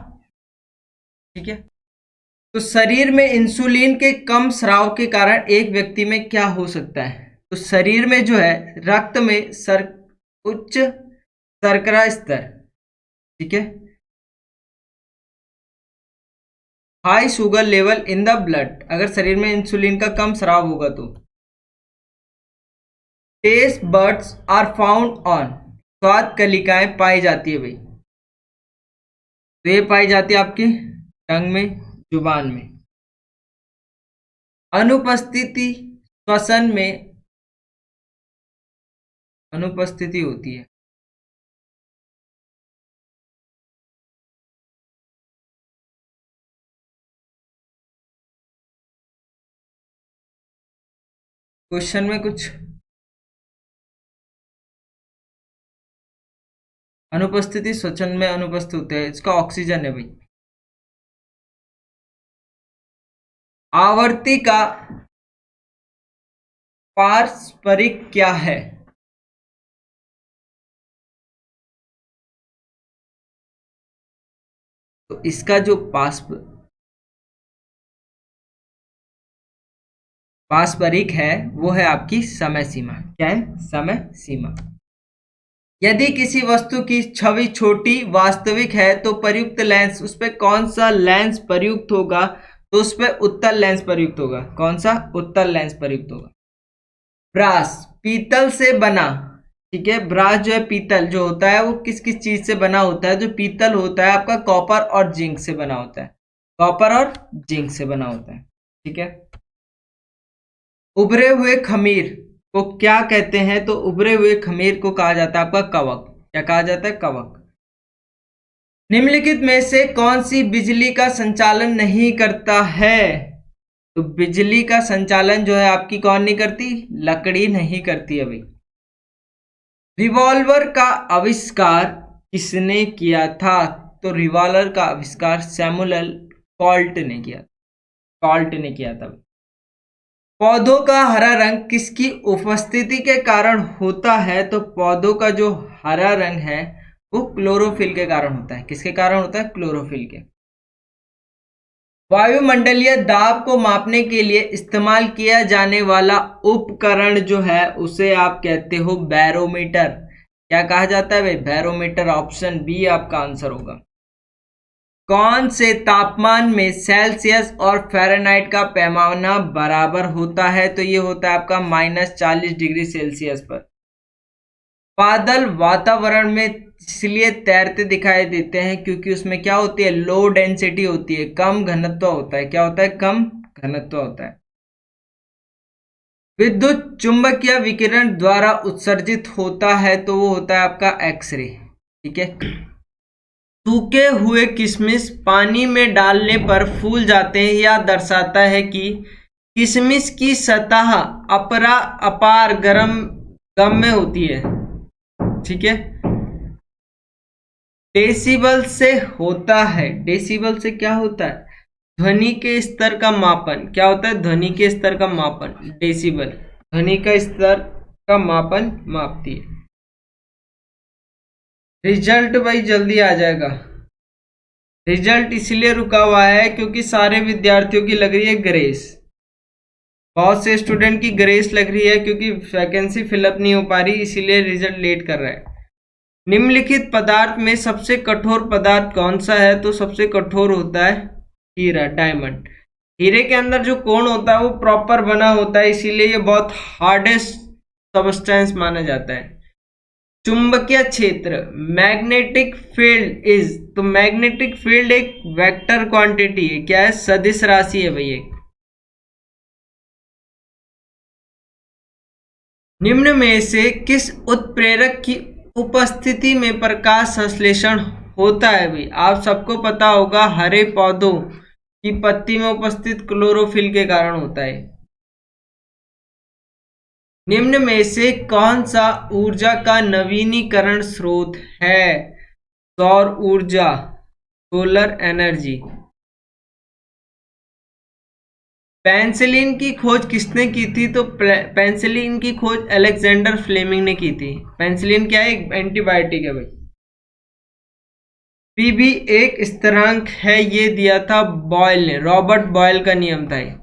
ठीक है, तो शरीर में इंसुलिन के कम स्राव के कारण एक व्यक्ति में क्या हो सकता है, तो शरीर में जो है रक्त में उच्च शर्करा स्तर, ठीक है, high sugar level in the blood, अगर शरीर में इंसुलिन का कम स्राव होगा तो। Taste buds are found on, स्वाद कलिकाएं पाई जाती है भाई, तो ये पाई जाती है आपकी टंग में, जुबान में। अनुपस्थिति श्वसन में अनुपस्थिति होती है। क्वेश्चन में कुछ अनुपस्थिति श्वसन में अनुपस्थित होते हैं, इसका ऑक्सीजन है भाई। आवर्ती का पारस्परिक क्या है, तो इसका जो पारस्परिक है वो है आपकी समय सीमा। क्या है, समय सीमा। यदि किसी वस्तु की छवि छोटी वास्तविक है तो प्रयुक्त लेंस, उस पर कौन सा लेंस प्रयुक्त होगा, तो उस पर उत्तल लेंस प्रयुक्त होगा। कौन सा, उत्तल लेंस प्रयुक्त होगा। ब्रास पीतल से बना, ठीक है, ब्रास जो है पीतल जो होता है वो किस किस चीज से बना होता है, जो पीतल होता है आपका कॉपर और जिंक से बना होता है, कॉपर और जिंक से बना होता है। ठीक है, उभरे हुए खमीर को क्या कहते हैं, तो उभरे हुए खमीर को कहा जाता है आपका कवक। क्या कहा जाता है, कवक। निम्नलिखित में से कौन सी बिजली का संचालन नहीं करता है, तो बिजली का संचालन जो है आपकी कौन नहीं करती, लकड़ी नहीं करती है भाई। रिवॉल्वर का आविष्कार किसने किया था, तो रिवॉल्वर का आविष्कार सैमुअल कॉल्ट ने किया, कॉल्ट ने किया था। पौधों का हरा रंग किसकी उपस्थिति के कारण होता है, तो पौधों का जो हरा रंग है वो क्लोरोफिल के कारण होता है। किसके कारण होता है, क्लोरोफिल के। वायुमंडलीय दाब को मापने के लिए इस्तेमाल किया जाने वाला उपकरण जो है उसे आप कहते हो बैरोमीटर। क्या कहा जाता है भाई, बैरोमीटर। ऑप्शन बी आपका आंसर होगा। कौन से तापमान में सेल्सियस और फ़ारेनहाइट का पैमाना बराबर होता है, तो ये होता है आपका -40 डिग्री सेल्सियस पर। बादल वातावरण में इसलिए तैरते दिखाई देते हैं क्योंकि उसमें क्या होती है, लो डेंसिटी होती है, कम घनत्व होता है। क्या होता है, कम घनत्व होता है। विद्युत चुंबकीय विकिरण द्वारा उत्सर्जित होता है तो वो होता है आपका एक्सरे। ठीक है, सूखे हुए किशमिश पानी में डालने पर फूल जाते हैं, यह दर्शाता है कि किशमिश की सतह अपार गम में होती है। ठीक है, डेसिबल से होता है, डेसिबल से क्या होता है, ध्वनि के स्तर का मापन क्या होता है? ध्वनि के स्तर का मापन डेसिबल, ध्वनि का स्तर का मापन मापती है। रिजल्ट भाई जल्दी आ जाएगा। रिजल्ट इसलिए रुका हुआ है क्योंकि सारे विद्यार्थियों की लग रही है ग्रेस, बहुत से स्टूडेंट की ग्रेस लग रही है क्योंकि वैकेंसी फिलअप नहीं हो पा रही, इसीलिए रिजल्ट लेट कर रहा है। निम्नलिखित पदार्थ में सबसे कठोर पदार्थ कौन सा है? तो सबसे कठोर होता है हीरा, डायमंड। हीरे के अंदर जो कोण होता है वो प्रॉपर बना होता है, इसीलिए ये बहुत हार्डेस्ट सबस्टेंस माना जाता है। चुंबकीय क्षेत्र, मैग्नेटिक फील्ड इज, तो मैग्नेटिक फील्ड एक वेक्टर क्वांटिटी है, क्या है? सदिश राशि है भाई एक। निम्न में से किस उत्प्रेरक की उपस्थिति में प्रकाश संश्लेषण होता है? भाई आप सबको पता होगा, हरे पौधों की पत्ती में उपस्थित क्लोरोफिल के कारण होता है। निम्न में से कौन सा ऊर्जा का नवीनीकरण स्रोत है? सौर ऊर्जा, सोलर एनर्जी। पेंसिलिन की खोज किसने की थी? तो पेंसिलिन की खोज अलेक्जेंडर फ्लेमिंग ने की थी। पेंसिलिन क्या है? एक एंटीबायोटिक है भाई। पीबी एक स्थिरांक है, ये दिया था बॉयल ने, रॉबर्ट बॉयल का नियम था ये।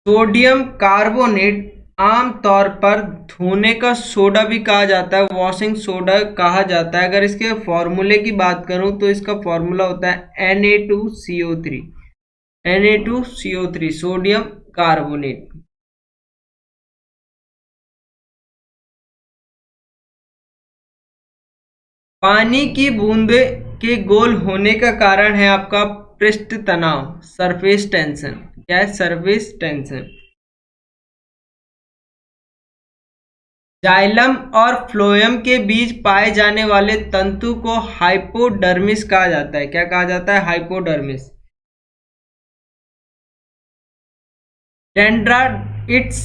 सोडियम कार्बोनेट आमतौर पर धोने का सोडा भी कहा जाता है, वॉशिंग सोडा कहा जाता है। अगर इसके फॉर्मूले की बात करूं तो इसका फॉर्मूला होता है Na2CO3, Na2CO3 सोडियम कार्बोनेट। पानी की बूंदे के गोल होने का कारण है आपका पृष्ठ तनाव, सरफेस टेंशन। क्या है? Surface tension. जाइलम और फ्लोएम के बीच पाए जाने वाले तंतु को हाइपोडर्मिस कहा जाता है। क्या कहा जाता है? हाइपोडर्मिस। डेंड्राइट्स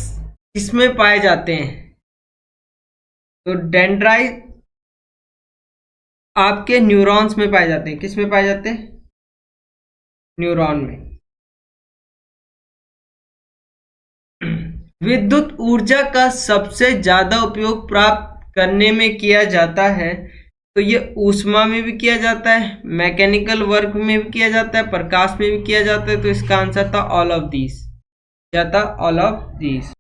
किसमें पाए जाते हैं? तो डेंड्राइट आपके न्यूरॉन्स में पाए जाते हैं। किस में पाए जाते हैं? न्यूरॉन में। विद्युत ऊर्जा का सबसे ज्यादा उपयोग प्राप्त करने में किया जाता है, तो ये ऊष्मा में भी किया जाता है, मैकेनिकल वर्क में भी किया जाता है, प्रकाश में भी किया जाता है। तो इसका आंसर था ऑल ऑफ दीज। क्या था? All of these.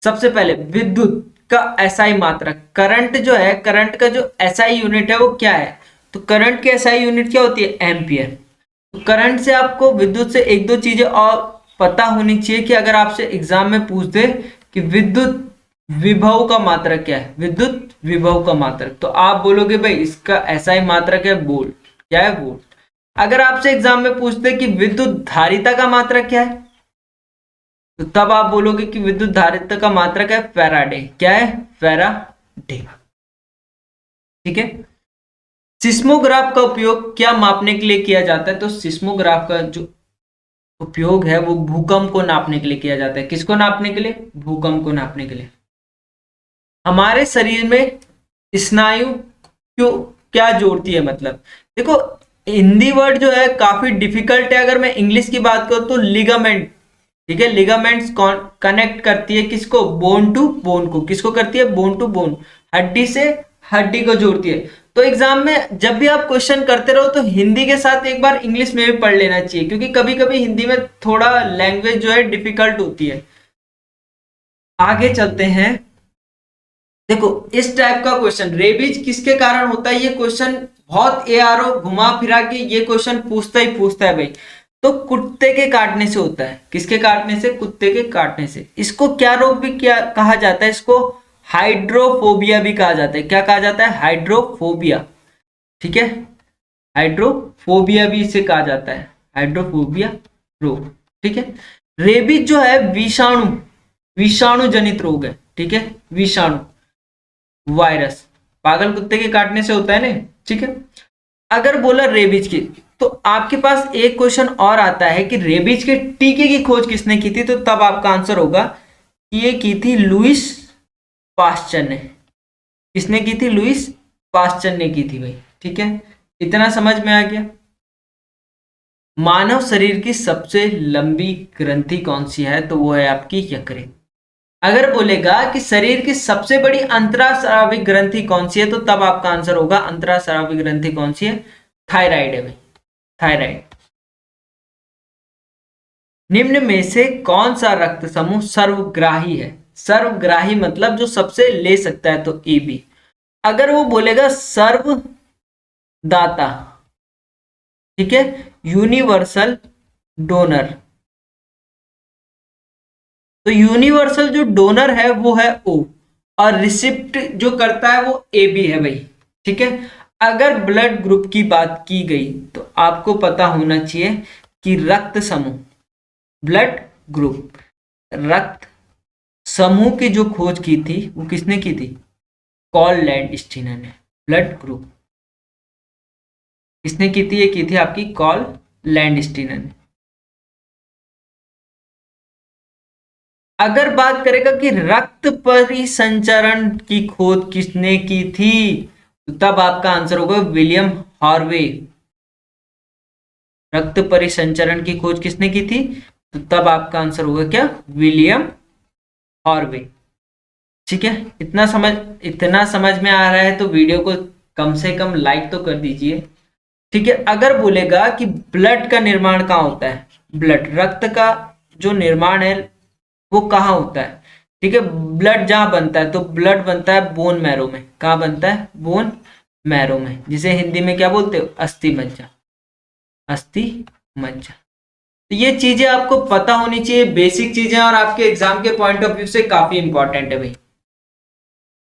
सबसे पहले विद्युत का एसआई मात्रक, करंट जो है, करंट का जो एसआई यूनिट है वो क्या है? तो करंट की एसआई यूनिट क्या होती है? एम्पियर। तो करंट से आपको विद्युत से एक दो चीजें और पता होनी चाहिए कि अगर आपसे एग्जाम में पूछ दे कि विद्युत विभव का मात्रक क्या है, विद्युत विभव का मात्रक, तो आप बोलोगे भाई इसका एसआई मात्रक है वोल्ट। क्या है? वोल्ट। अगर आपसे एग्जाम में पूछते कि विद्युत धारिता का मात्रक क्या है, तो तब आप बोलोगे कि विद्युत धारिता का मात्रक है फैराडे। क्या है? फैराडे। ठीक है। सिस्मोग्राफ का उपयोग क्या मापने के लिए किया जाता है? तो सिस्मोग्राफ का जो उपयोग है वो भूकंप को नापने के लिए किया जाता है। किसको नापने के लिए? भूकंप को नापने के लिए। हमारे शरीर में स्नायु क्यों क्या जोड़ती है? मतलब देखो, हिंदी वर्ड जो है काफी डिफिकल्ट है। अगर मैं इंग्लिश की बात करूं तो लिगामेंट। ठीक है, लिगामेंट्स कनेक्ट करती है किसको? बोन टू बोन को। किसको करती है? बोन टू बोन, हड्डी से हड्डी को जोड़ती है। तो एग्जाम में जब भी आप क्वेश्चन करते रहो तो हिंदी के साथ एक बार इंग्लिश में भी पढ़ लेना चाहिए, क्योंकि कभी कभी हिंदी में थोड़ा लैंग्वेज जो है डिफिकल्ट होती है। आगे चलते हैं। देखो, इस टाइप का क्वेश्चन रेबीज किसके कारण होता है, ये क्वेश्चन बहुत एआरओ घुमा फिरा के ये क्वेश्चन पूछता ही पूछता है भाई। तो कुत्ते के काटने से होता है। किसके काटने से? कुत्ते के काटने से। इसको क्या रोग भी क्या कहा जाता है? इसको हाइड्रोफोबिया भी कहा जाता है। क्या कहा जाता है? हाइड्रोफोबिया। ठीक है, हाइड्रोफोबिया भी इसे कहा जाता है, हाइड्रोफोबिया रोग। ठीक है। रेबीज जो है विषाणु जनित रोग है। ठीक है, विषाणु वायरस पागल कुत्ते के काटने से होता है ना। ठीक है। अगर बोला रेबीज की, तो आपके पास एक क्वेश्चन और आता है कि रेबीज के टीके की खोज किसने की थी, तो तब आपका आंसर होगा कि ये की थी लुईस पास्चर ने। किसने की थी? लुईस पास्चर ने की थी भाई। ठीक है, इतना समझ में आ गया। मानव शरीर की सबसे लंबी ग्रंथि कौन सी है? तो वो है आपकी यकृत। अगर बोलेगा कि शरीर की सबसे बड़ी अंतरास्रावी ग्रंथि कौन सी है, तो तब आपका आंसर होगा अंतरास्रावी ग्रंथि कौन सी है? थायराइड है भाई, थायराइड। निम्न में से कौन सा रक्त समूह सर्वग्राही है? सर्वग्राही मतलब जो सबसे ले सकता है, तो ए बी। अगर वो बोलेगा सर्वदाता, ठीक है, यूनिवर्सल डोनर, तो यूनिवर्सल जो डोनर है वो है ओ, और रिसिप्ट जो करता है वो ए बी है भाई, ठीक है। अगर ब्लड ग्रुप की बात की गई तो आपको पता होना चाहिए कि रक्त समूह, ब्लड ग्रुप, रक्त समूह की जो खोज की थी वो किसने की थी? कॉल लैंडस्टीनर ने। ब्लड ग्रुप किसने की थी? ये की थी आपकी कॉल लैंडस्टीनर ने। अगर बात करेगा कि रक्त परिसंचरण की खोज किसने की थी, तो तब आपका आंसर होगा विलियम हार्वे। रक्त परिसंचरण की खोज किसने की थी? तो तब आपका आंसर होगा क्या? William Harvey. ठीक है, इतना समझ में आ रहा है तो वीडियो को कम से कम लाइक तो कर दीजिए। ठीक है, अगर बोलेगा कि ब्लड का निर्माण कहाँ होता है, ब्लड, रक्त का जो निर्माण है वो कहाँ होता है? ठीक है, ब्लड जहां बनता है, तो ब्लड बनता है बोन मैरो में। कहाँ बनता है? बोन मैरो में, जिसे हिंदी में क्या बोलते हो? अस्थि मज्जा, अस्थि मज्जा। तो ये चीजें आपको पता होनी चाहिए, बेसिक चीजें, और आपके एग्जाम के पॉइंट ऑफ व्यू से काफी इंपॉर्टेंट है भाई।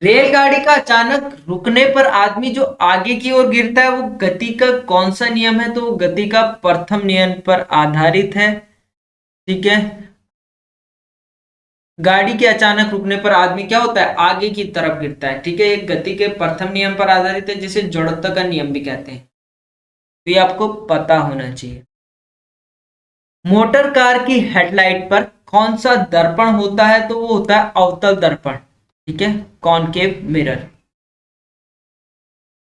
रेलगाड़ी का अचानक रुकने पर आदमी जो आगे की ओर गिरता है, वो गति का कौन सा नियम है? तो गति का प्रथम नियम पर आधारित है। ठीक है, गाड़ी के अचानक रुकने पर आदमी क्या होता है? आगे की तरफ गिरता है। ठीक है, एक गति के प्रथम नियम पर आधारित है, जिसे जड़त्व का नियम भी कहते हैं। तो ये आपको पता होना चाहिए। मोटर कार की हेडलाइट पर कौन सा दर्पण होता है? तो वो होता है अवतल दर्पण। ठीक है, कॉनकेव मिरर।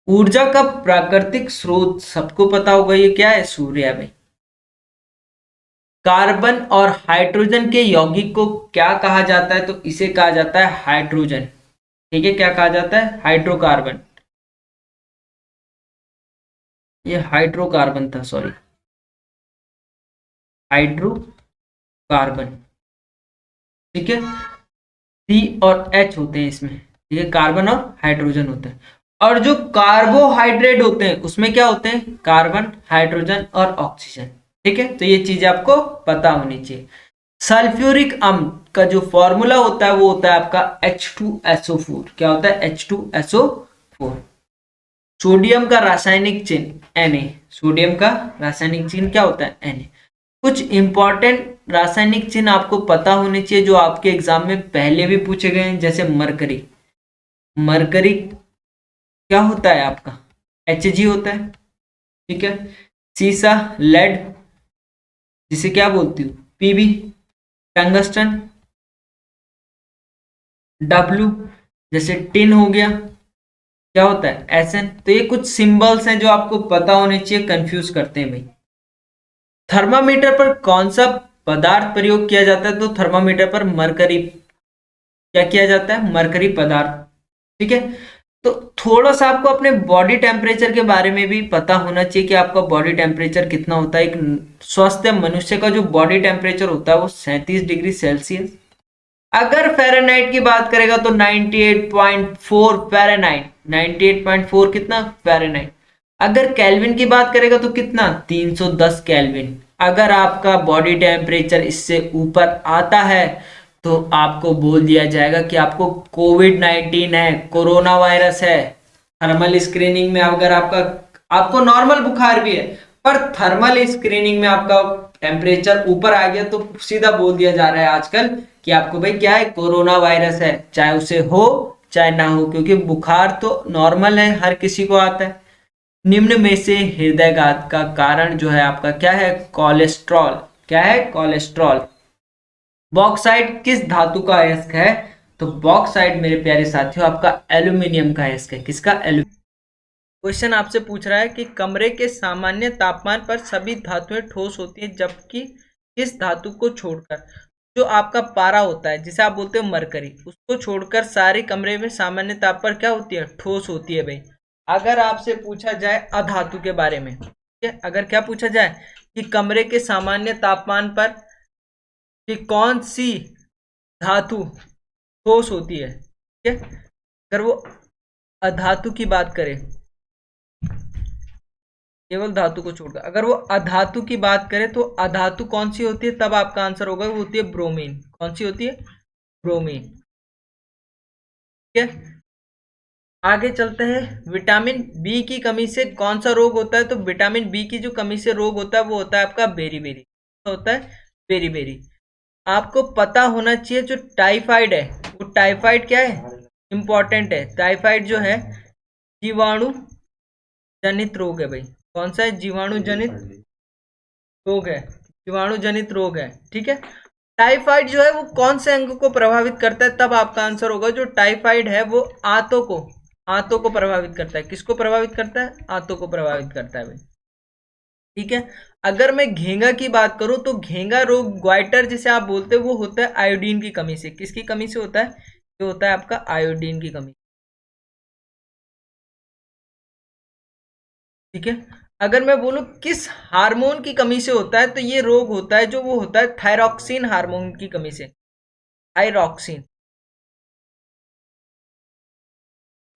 ऊर्जा का प्राकृतिक स्रोत सबको पता होगा, ये क्या है? सूर्य है भाई। कार्बन और हाइड्रोजन के यौगिक को क्या कहा जाता है? तो इसे कहा जाता है हाइड्रोजन। ठीक है, क्या कहा जाता है? हाइड्रोकार्बन। ये हाइड्रोकार्बन था, सॉरी, हाइड्रोकार्बन। ठीक है, सी और एच होते हैं इसमें। ठीक है, कार्बन और हाइड्रोजन होते हैं। और जो कार्बोहाइड्रेट होते हैं उसमें क्या होते हैं? कार्बन, हाइड्रोजन और ऑक्सीजन। ठीक है, तो ये चीजें आपको पता होनी चाहिए। सल्फ्यूरिक अम्ल का जो फॉर्मूला होता है वो होता है आपका H2SO4। क्या होता है? H2SO4। सोडियम का रासायनिक चिन्ह Na। सोडियम का रासायनिक चिन्ह क्या होता है? Na। कुछ इंपॉर्टेंट रासायनिक चिन्ह आपको पता होने चाहिए जो आपके एग्जाम में पहले भी पूछे गए हैं, जैसे मरकरी। मरकरी क्या होता है आपका? Hg होता है। ठीक है, सीसा, लेड, जिसे क्या बोलती हूँ? Pb। टंगस्टन, W, जैसे टिन हो गया, क्या होता है? Sn। तो ये कुछ सिंबल्स हैं जो आपको पता होने चाहिए, कंफ्यूज करते हैं भाई। थर्मामीटर पर कौन सा पदार्थ प्रयोग किया जाता है? तो थर्मामीटर पर मरकरी, क्या किया जाता है? मरकरी पदार्थ। ठीक है, तो थोड़ा सा आपको अपने बॉडी टेम्परेचर के बारे में भी पता होना चाहिए कि आपका बॉडी टेम्परेचर कितना होता है। एक स्वस्थ मनुष्य का जो बॉडी टेम्परेचर होता है वो 37 डिग्री सेल्सियस। अगर फ़ारेनहाइट की बात करेगा तो 98.4 फ़ारेनहाइट। 98.4 कितना? फ़ारेनहाइट। अगर केल्विन की बात करेगा तो कितना? 310 केल्विन। अगर आपका बॉडी टेम्परेचर इससे ऊपर आता है तो आपको बोल दिया जाएगा कि आपको कोविड-19 है, कोरोना वायरस है। थर्मल स्क्रीनिंग में अगर आपको नॉर्मल बुखार भी है, पर थर्मल स्क्रीनिंग में आपका टेम्परेचर ऊपर आ गया तो सीधा बोल दिया जा रहा है आजकल कि आपको भाई क्या है? कोरोना वायरस है, चाहे उसे हो चाहे ना हो, क्योंकि बुखार तो नॉर्मल है, हर किसी को आता है। निम्न में से हृदयघात का कारण जो है आपका क्या है? कोलेस्ट्रॉल। क्या है? कोलेस्ट्रॉल। बॉक्साइट किस धातु का अयस्क है? तो बॉक्साइट मेरे प्यारे साथियों आपका एल्यूमिनियम का अयस्क है। किसका? क्वेश्चन आपसे पूछ रहा है कि कमरे के सामान्य तापमान पर सभी धातुएं ठोस होती है, जबकि किस धातु को छोड़कर, जो आपका पारा होता है जिसे आप बोलते हो मरकरी, उसको छोड़कर सारे कमरे में सामान्य ताप पर क्या होती है, ठोस होती है भाई। अगर आपसे पूछा जाए अधातु के बारे में, ठीक है, अगर क्या पूछा जाए कि कमरे के सामान्य तापमान पर कि कौन सी धातु ठोस होती है, ठीक है, अगर वो अधातु की बात करें, केवल धातु को छोड़कर अगर वो अधातु की बात करें तो अधातु कौन सी होती है, तब आपका आंसर होगा वो होती है ब्रोमीन। कौन सी होती है, ब्रोमीन। ठीक है, आगे चलते हैं। विटामिन बी की कमी से कौन सा रोग होता है, तो विटामिन बी की जो कमी से रोग होता है वो होता है आपका बेरीबेरी, होता है बेरीबेरी। आपको पता होना चाहिए जो टाइफाइड है, वो टाइफाइड क्या है, इंपॉर्टेंट है। टाइफाइड जो है जीवाणु जनित रोग है भाई। कौन सा है, जीवाणु जनित रोग है, जीवाणु जनित रोग है। ठीक है, टाइफाइड जो है वो कौन से अंग को प्रभावित करता है, तब आपका आंसर होगा जो टाइफाइड है वो आंतों को प्रभावित करता है। किसको प्रभावित करता है, आंतों को प्रभावित करता है भाई। ठीक है, अगर मैं घेंगा की बात करूं तो घेंगा रोग, ग्वाइटर जिसे आप बोलते हैं, वो होता है आयोडीन की कमी से। किसकी कमी से होता है, ये होता है आपका आयोडीन की कमी। ठीक है, अगर मैं बोलूं किस हार्मोन की कमी से होता है, तो ये रोग होता है जो वो होता है थायरॉक्सिन हार्मोन की कमी से। थायरॉक्सिन,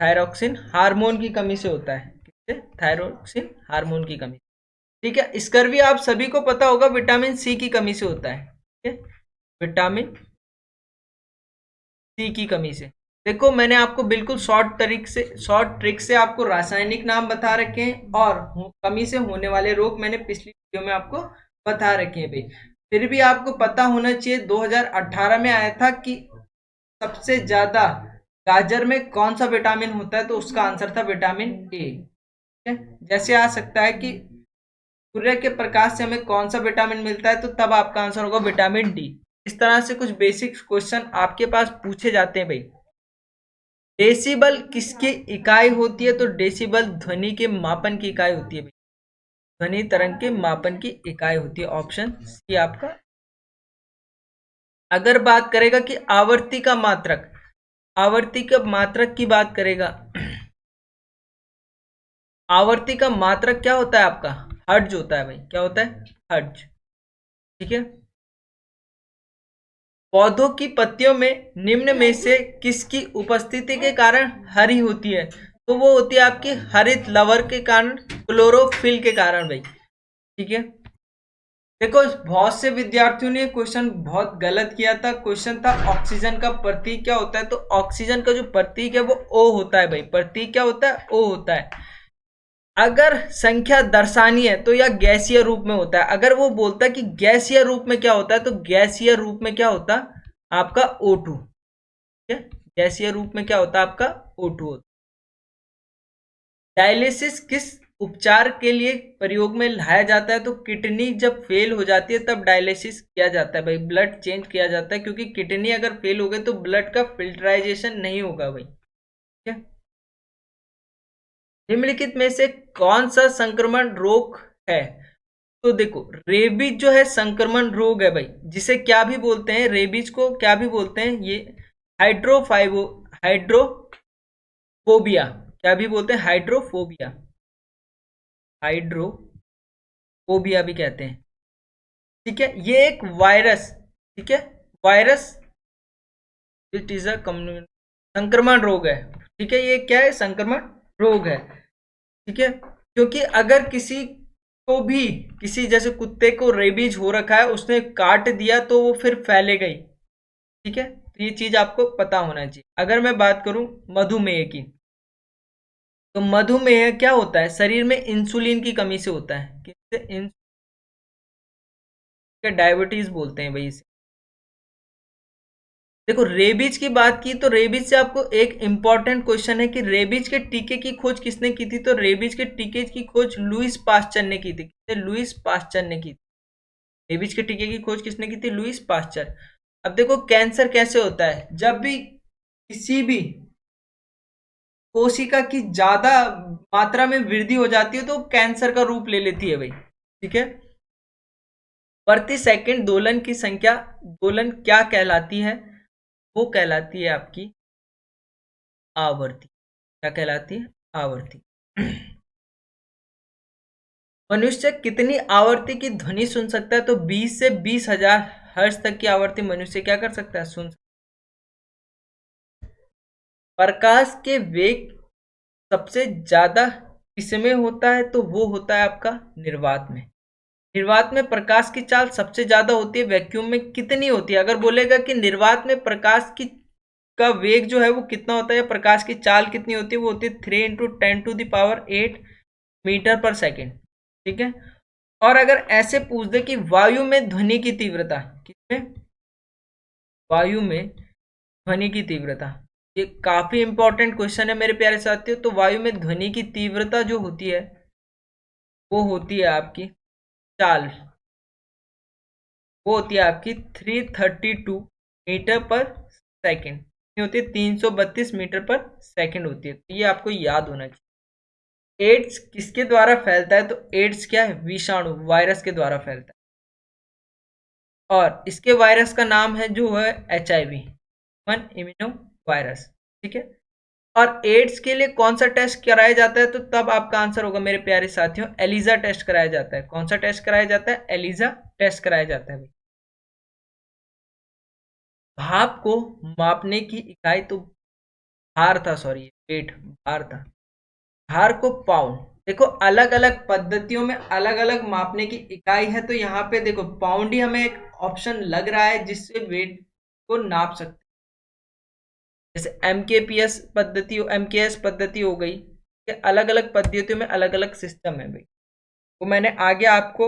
थायरॉक्सिन हार्मोन की कमी से होता है। किससे, थायरॉक्सिन हार्मोन की कमी। ठीक है, स्कर्वी आप सभी को पता होगा विटामिन सी की कमी से होता है। ठीक है, विटामिन सी की कमी से। देखो मैंने आपको बिल्कुल शॉर्ट ट्रिक से आपको रासायनिक नाम बता रखे हैं, और कमी से होने वाले रोग मैंने पिछली वीडियो में आपको बता रखे हैं भाई। फिर भी आपको पता होना चाहिए 2018 में आया था कि सबसे ज्यादा गाजर में कौन सा विटामिन होता है, तो उसका आंसर था विटामिन ए। ठीक है, जैसे आ सकता है कि सूर्य के प्रकाश से हमें कौन सा विटामिन मिलता है, तो तब आपका आंसर होगा विटामिन डी। इस तरह से कुछ बेसिक क्वेश्चन आपके पास पूछे जाते हैं भाई। डेसिबल किसकी इकाई होती है, तो डेसिबल ध्वनि के मापन की इकाई होती है भाई। ध्वनि तरंग के मापन की इकाई होती है, ऑप्शन सी आपका। अगर बात करेगा कि आवर्ती का मात्रक की बात करेगा, आवर्ती का मात्रक क्या होता है आपका, हर्ट्ज होता है भाई। क्या होता है, हर्ट्ज। ठीक है, पौधों की पत्तियों में निम्न में से किसकी उपस्थिति के कारण हरी होती है, तो वो होती है आपकी हरित लवर के कारण, क्लोरोफिल के कारण भाई। ठीक है, देखो बहुत से विद्यार्थियों ने क्वेश्चन बहुत गलत किया था। क्वेश्चन था ऑक्सीजन का प्रतीक क्या होता है, तो ऑक्सीजन का जो प्रतीक है वो ओ होता है भाई। प्रतीक क्या होता है, ओ होता है। अगर संख्या दर्शानी है तो या गैसीय रूप में होता है। अगर वो बोलता है कि गैसीय रूप में क्या होता है, तो गैसीय रूप में क्या होता है आपका O2। ठीक है, गैसीय रूप में क्या होता है आपका O2 होता है। डायलिसिस किस उपचार के लिए प्रयोग में लाया जाता है, तो किडनी जब फेल हो जाती है तब डायलिसिस किया जाता है भाई, ब्लड चेंज किया जाता है, क्योंकि किडनी अगर फेल हो गई तो ब्लड का फिल्टराइजेशन नहीं होगा भाई। ठीक है, निम्नलिखित में से कौन सा संक्रमण रोग है, तो देखो रेबीज जो है संक्रमण रोग है भाई, जिसे क्या भी बोलते हैं, रेबीज को क्या भी बोलते हैं, ये हाइड्रोफोबिया, क्या भी बोलते हैं, हाइड्रोफोबिया, हाइड्रोफोबिया भी कहते हैं। ठीक है, ये एक वायरस, ठीक है, वायरस इट इज अ संक्रमण रोग है। ठीक है, ये क्या है, संक्रमण रोग है। ठीक है, क्योंकि अगर किसी जैसे कुत्ते को रेबीज हो रखा है, उसने काट दिया तो वो फिर फैले गई। ठीक है, तो ये चीज आपको पता होना चाहिए। अगर मैं बात करूं मधुमेह की, तो मधुमेह क्या होता है, शरीर में इंसुलिन की कमी से होता है। किससे, डायबिटीज बोलते हैं भाई इसे। देखो रेबीज की बात की, तो रेबीज से आपको एक इंपॉर्टेंट क्वेश्चन है कि रेबीज के टीके की खोज किसने की थी, तो रेबीज के टीके की खोज लुईस पास्चर ने की थी। लुईस पास्चर ने की थी। रेबीज के टीके की खोज किसने की थी, लुईस पास्चर। अब देखो कैंसर कैसे होता है, जब भी किसी भी कोशिका की ज्यादा मात्रा में वृद्धि हो जाती है तो कैंसर का रूप ले लेती है भाई। ठीक है, प्रति सेकंड दोलन की संख्या, दोलन क्या कहलाती है? वो कहलाती है आपकी आवृत्ति। क्या कहलाती है? आवृत्ति। मनुष्य कितनी आवृत्ति की ध्वनि सुन सकता है? तो 20 से 20,000 हर्ट्ज तक की आवृत्ति मनुष्य क्या कर सकता है? सुन सकता है। प्रकाश के वेग सबसे ज्यादा किसमें होता है? तो वो होता है आपका निर्वात में। निर्वात में प्रकाश की चाल सबसे ज्यादा होती है, वैक्यूम में कितनी होती है? अगर बोलेगा कि निर्वात में प्रकाश की का वेग जो है वो कितना होता है, प्रकाश की चाल कितनी होती है, वो होती है 3 × 10⁸ मीटर पर सेकेंड। ठीक है, और अगर ऐसे पूछ दे कि वायु में ध्वनि की तीव्रता, किसमें? वायु में ध्वनि की तीव्रता, ये काफी इंपॉर्टेंट क्वेश्चन है मेरे प्यारे साथियों। तो वायु में ध्वनि की तीव्रता जो होती है वो होती है आपकी चाल, वो होती है आपकी 332 मीटर पर सेकेंड, होती है 332 मीटर पर सेकेंड होती है। तो ये आपको याद होना चाहिए। एड्स किसके द्वारा फैलता है? तो एड्स क्या है? विषाणु, वायरस के द्वारा फैलता है, और इसके वायरस का नाम है जो है HIV, ह्यूमन इम्यूनो वायरस। ठीक है, और एड्स के लिए कौन सा टेस्ट कराया जाता है? तो तब आपका आंसर होगा मेरे प्यारे साथियों, एलिजा टेस्ट कराया जाता है। कौन सा टेस्ट कराया जाता है? एलिजा टेस्ट कराया जाता है। भाप को मापने की इकाई, तो भार था, सॉरी वेट, भार था। भार को पाउंड, देखो अलग अलग पद्धतियों में अलग अलग मापने की इकाई है, तो यहाँ पे देखो पाउंड ही हमें एक ऑप्शन लग रहा है जिससे वेट को नाप सकते हैं। जैसे MKPS पद्धति, MKS पद्धति हो गई, अलग अलग पद्धतियों में अलग अलग सिस्टम है भाई। वो मैंने आगे आपको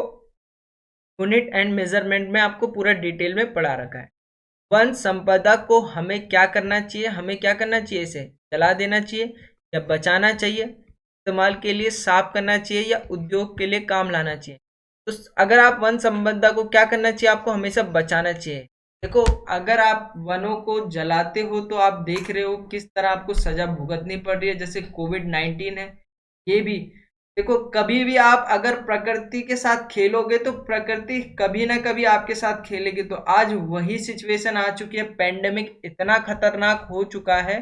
यूनिट एंड मेजरमेंट में आपको पूरा डिटेल में पढ़ा रखा है। वन संपदा को हमें क्या करना चाहिए? हमें क्या करना चाहिए? इसे जला देना चाहिए या बचाना चाहिए? इस्तेमाल के लिए साफ करना चाहिए या उद्योग के लिए काम लाना चाहिए? तो अगर आप वन संपदा को क्या करना चाहिए? आपको हमेशा बचाना चाहिए। देखो अगर आप वनों को जलाते हो तो आप देख रहे हो किस तरह आपको सजा भुगतनी पड़ रही है, जैसे कोविड-19 है। ये भी देखो, कभी भी आप अगर प्रकृति के साथ खेलोगे तो प्रकृति कभी ना कभी आपके साथ खेलेगी। तो आज वही सिचुएशन आ चुकी है, पेंडेमिक इतना खतरनाक हो चुका है,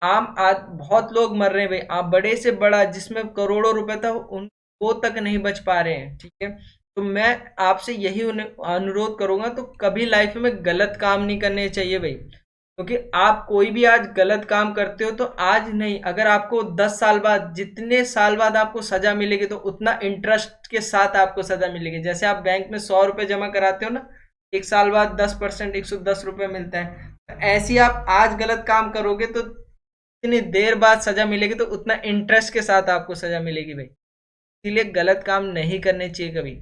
आज बहुत लोग मर रहे हैं भाई। आप बड़े से बड़ा जिसमें करोड़ों रुपए था उन वो तक नहीं बच पा रहे हैं। ठीक है, तो मैं आपसे यही अनुरोध करूंगा, तो कभी लाइफ में गलत काम नहीं करने चाहिए भाई, क्योंकि आप कोई भी आज गलत काम करते हो तो आज नहीं, अगर आपको 10 साल बाद, जितने साल बाद आपको सजा मिलेगी तो उतना इंटरेस्ट के साथ आपको सजा मिलेगी। जैसे आप बैंक में 100 रुपए जमा कराते हो ना, 1 साल बाद 10% 110 रुपए मिलता है। तो ऐसे ही आप आज गलत काम करोगे तो इतनी देर बाद सजा मिलेगी, तो उतना इंटरेस्ट के साथ आपको सजा मिलेगी भाई। इसीलिए गलत काम नहीं करने चाहिए कभी।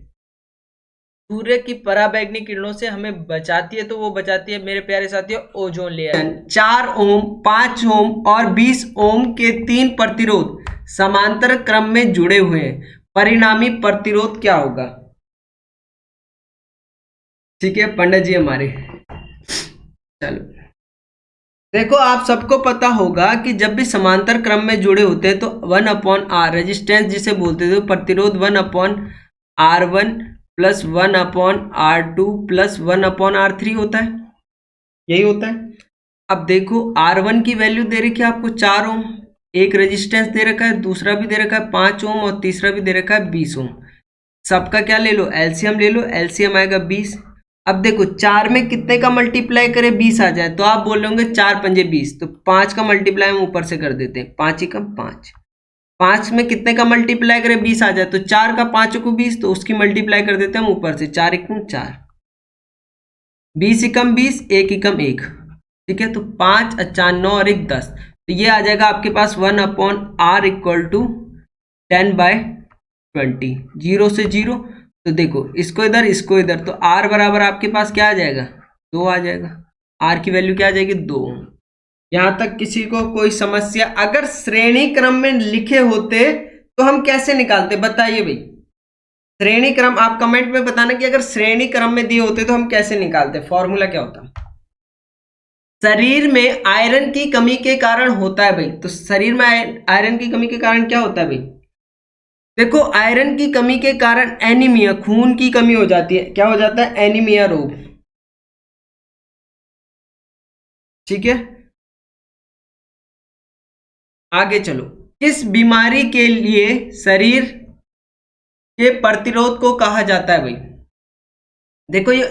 सूर्य की पराबैंगनी किरणों से हमें बचाती है, तो वो बचाती है मेरे प्यारे साथियों ओजोन लेयर। 4 ओम, 5 ओम और 20 ओम के 3 प्रतिरोध समांतर क्रम में जुड़े हुए हैं, परिणामी प्रतिरोध क्या होगा? ठीक है पंडित जी हमारे, चलो देखो आप सबको पता होगा कि जब भी समांतर क्रम में जुड़े होते हैं तो 1/r रेजिस्टेंस जिसे बोलते थे, प्रतिरोध 1/r1 plus 1/r2 plus 1/r3 होता है, यही होता है। अब देखो R1 की वैल्यू दे रखी है आपको 4 ओम, एक रेजिस्टेंस दे रखा है, दूसरा भी दे रखा है 5 ओम और तीसरा भी दे रखा है 20 ओम। सबका क्या ले लो? एलसीएम ले लो, एलसीएम आएगा 20। अब देखो 4 में कितने का मल्टीप्लाई करें 20 आ जाए, तो आप बोल रहे होंगे 4 पंजे 20, तो 5 का मल्टीप्लाई हम ऊपर से कर देते हैं, 5 एकम 5। 5 में कितने का मल्टीप्लाई करें 20 आ जाए, तो 4 का 5 को 20, तो उसकी मल्टीप्लाई कर देते हैं हम ऊपर से, 4 एकम 4, 20 एकम 20, 1 एकम 1। ठीक है, तो 5 4 9 और 1 10, तो ये आ जाएगा आपके पास 1/r इक्वल टू 10/20, 0 से 0। तो देखो इसको इधर इसको इधर, तो r बराबर आपके पास क्या आ जाएगा? 2 आ जाएगा। r की वैल्यू क्या आ जाएगी? 2। यहां तक किसी को कोई समस्या? अगर श्रेणी क्रम में लिखे होते तो हम कैसे निकालते, बताइए भाई। श्रेणी क्रम आप कमेंट में बताना कि अगर श्रेणी क्रम में दिए होते तो हम कैसे निकालते, फॉर्मूला क्या होता? शरीर में आयरन की कमी के कारण होता है भाई। तो शरीर में आयरन की कमी के कारण क्या होता है भाई? देखो, आयरन की कमी के कारण एनीमिया, खून की कमी हो जाती है। क्या हो जाता है? एनीमिया रोग। ठीक है, आगे चलो। किस बीमारी के लिए शरीर के प्रतिरोध को कहा जाता है भाई? देखो, ये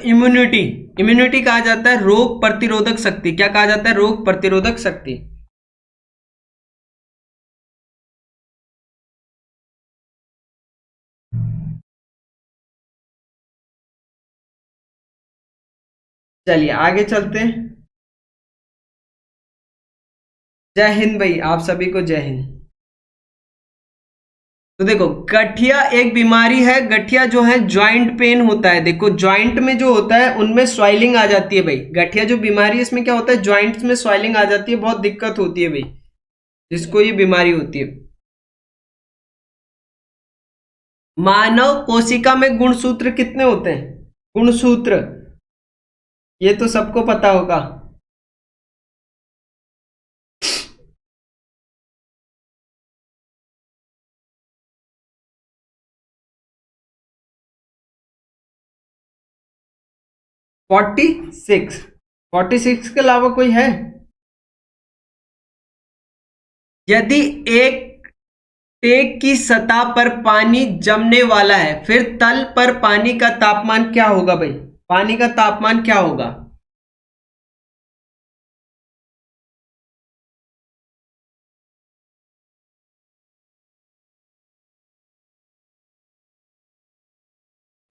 इम्यूनिटी कहा जाता है, रोग प्रतिरोधक शक्ति। क्या कहा जाता है? रोग प्रतिरोधक शक्ति। चलिए आगे चलते हैं। जय हिंद भाई, आप सभी को जय हिंद। तो देखो, गठिया एक बीमारी है। गठिया जो है ज्वाइंट पेन होता है। देखो, ज्वाइंट में जो होता है उनमें स्वेलिंग आ जाती है भाई। गठिया जो बीमारी है इसमें क्या होता है? ज्वाइंट्स में स्वेलिंग आ जाती है, बहुत दिक्कत होती है भाई, जिसको ये बीमारी होती है। मानव कोशिका में गुणसूत्र कितने होते हैं? गुणसूत्र, ये तो सबको पता होगा। फोर्टी सिक्स के अलावा कोई है? यदि एक टेक की सतह पर पानी जमने वाला है, फिर तल पर पानी का तापमान क्या होगा भाई? पानी का तापमान क्या होगा?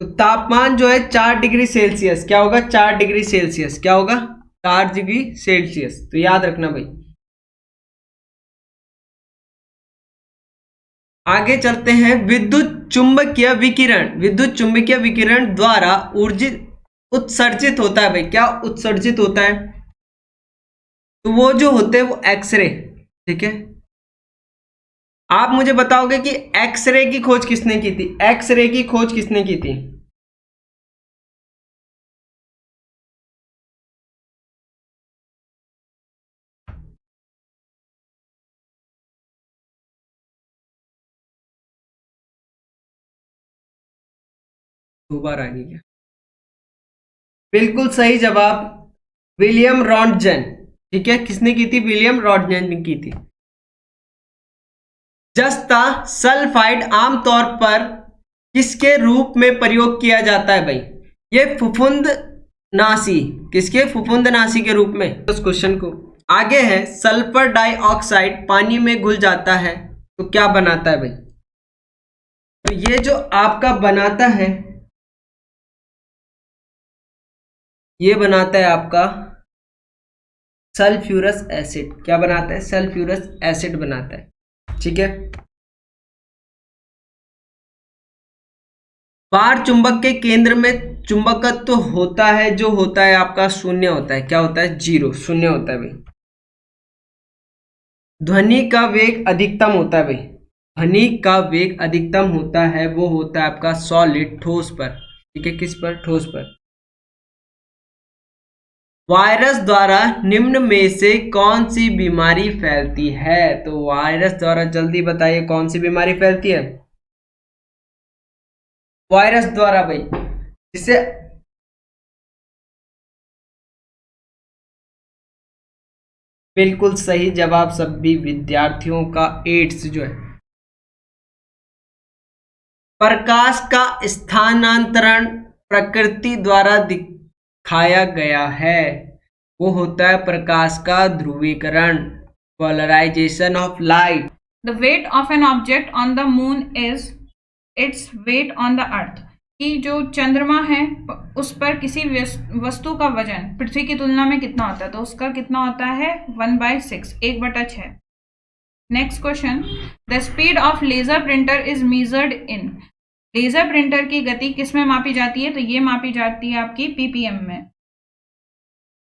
तो तापमान जो है 4 डिग्री सेल्सियस। क्या होगा? 4 डिग्री सेल्सियस। क्या होगा? 4 डिग्री सेल्सियस। तो याद रखना भाई। आगे चलते हैं। विद्युत चुंबकीय विकिरण द्वारा उत्सर्जित होता है भाई। क्या उत्सर्जित होता है? तो वो जो होते हैं वो एक्सरे। ठीक है, आप मुझे बताओगे कि एक्सरे की खोज किसने की थी? एक्सरे की खोज किसने की थी? दो बार आ गई क्या? बिल्कुल सही जवाब, विलियम रॉन्टगन। ठीक है, किसने की थी? विलियम रॉन्टगन ने की थी। जस्ता सल्फाइड आमतौर पर किसके रूप में प्रयोग किया जाता है भाई? ये फुफुंदनाशी। किसके? फुफुंदनाशी के रूप में। उस क्वेश्चन को आगे है। सल्फर डाइऑक्साइड पानी में घुल जाता है तो क्या बनाता है भाई? तो ये जो आपका बनाता है, ये बनाता है आपका सल्फ्यूरस एसिड। क्या बनाता है? सल्फ्यूरस एसिड बनाता है। ठीक है, पार चुंबक के केंद्र में चुंबकत्व तो होता है, जो होता है आपका शून्य होता है। क्या होता है? 0, शून्य होता है भाई। ध्वनि का वेग अधिकतम होता है भाई। ध्वनि का वेग अधिकतम होता है, वो होता है आपका सॉलिड, ठोस पर। ठीक है, किस पर? ठोस पर। वायरस द्वारा निम्न में से कौन सी बीमारी फैलती है? तो वायरस द्वारा जल्दी बताइए कौन सी बीमारी फैलती है? वायरस द्वारा भाई, जिसे बिल्कुल सही जवाब सभी विद्यार्थियों का, एड्स जो है। प्रकाश का स्थानांतरण प्रकृति द्वारा दिखाया गया है, वो होता है प्रकाश का ध्रुवीकरण, polarisation of light. The weight of an object on the moon is its weight on the earth. कि जो चंद्रमा है उस पर किसी वस्तु का वजन पृथ्वी की तुलना में कितना होता है? तो उसका कितना होता है? 1/6, 1/6। Next question, the speed of laser printer is measured in. Laser printer की गति किस में मापी जाती है? तो ये मापी जाती है आपकी ppm में।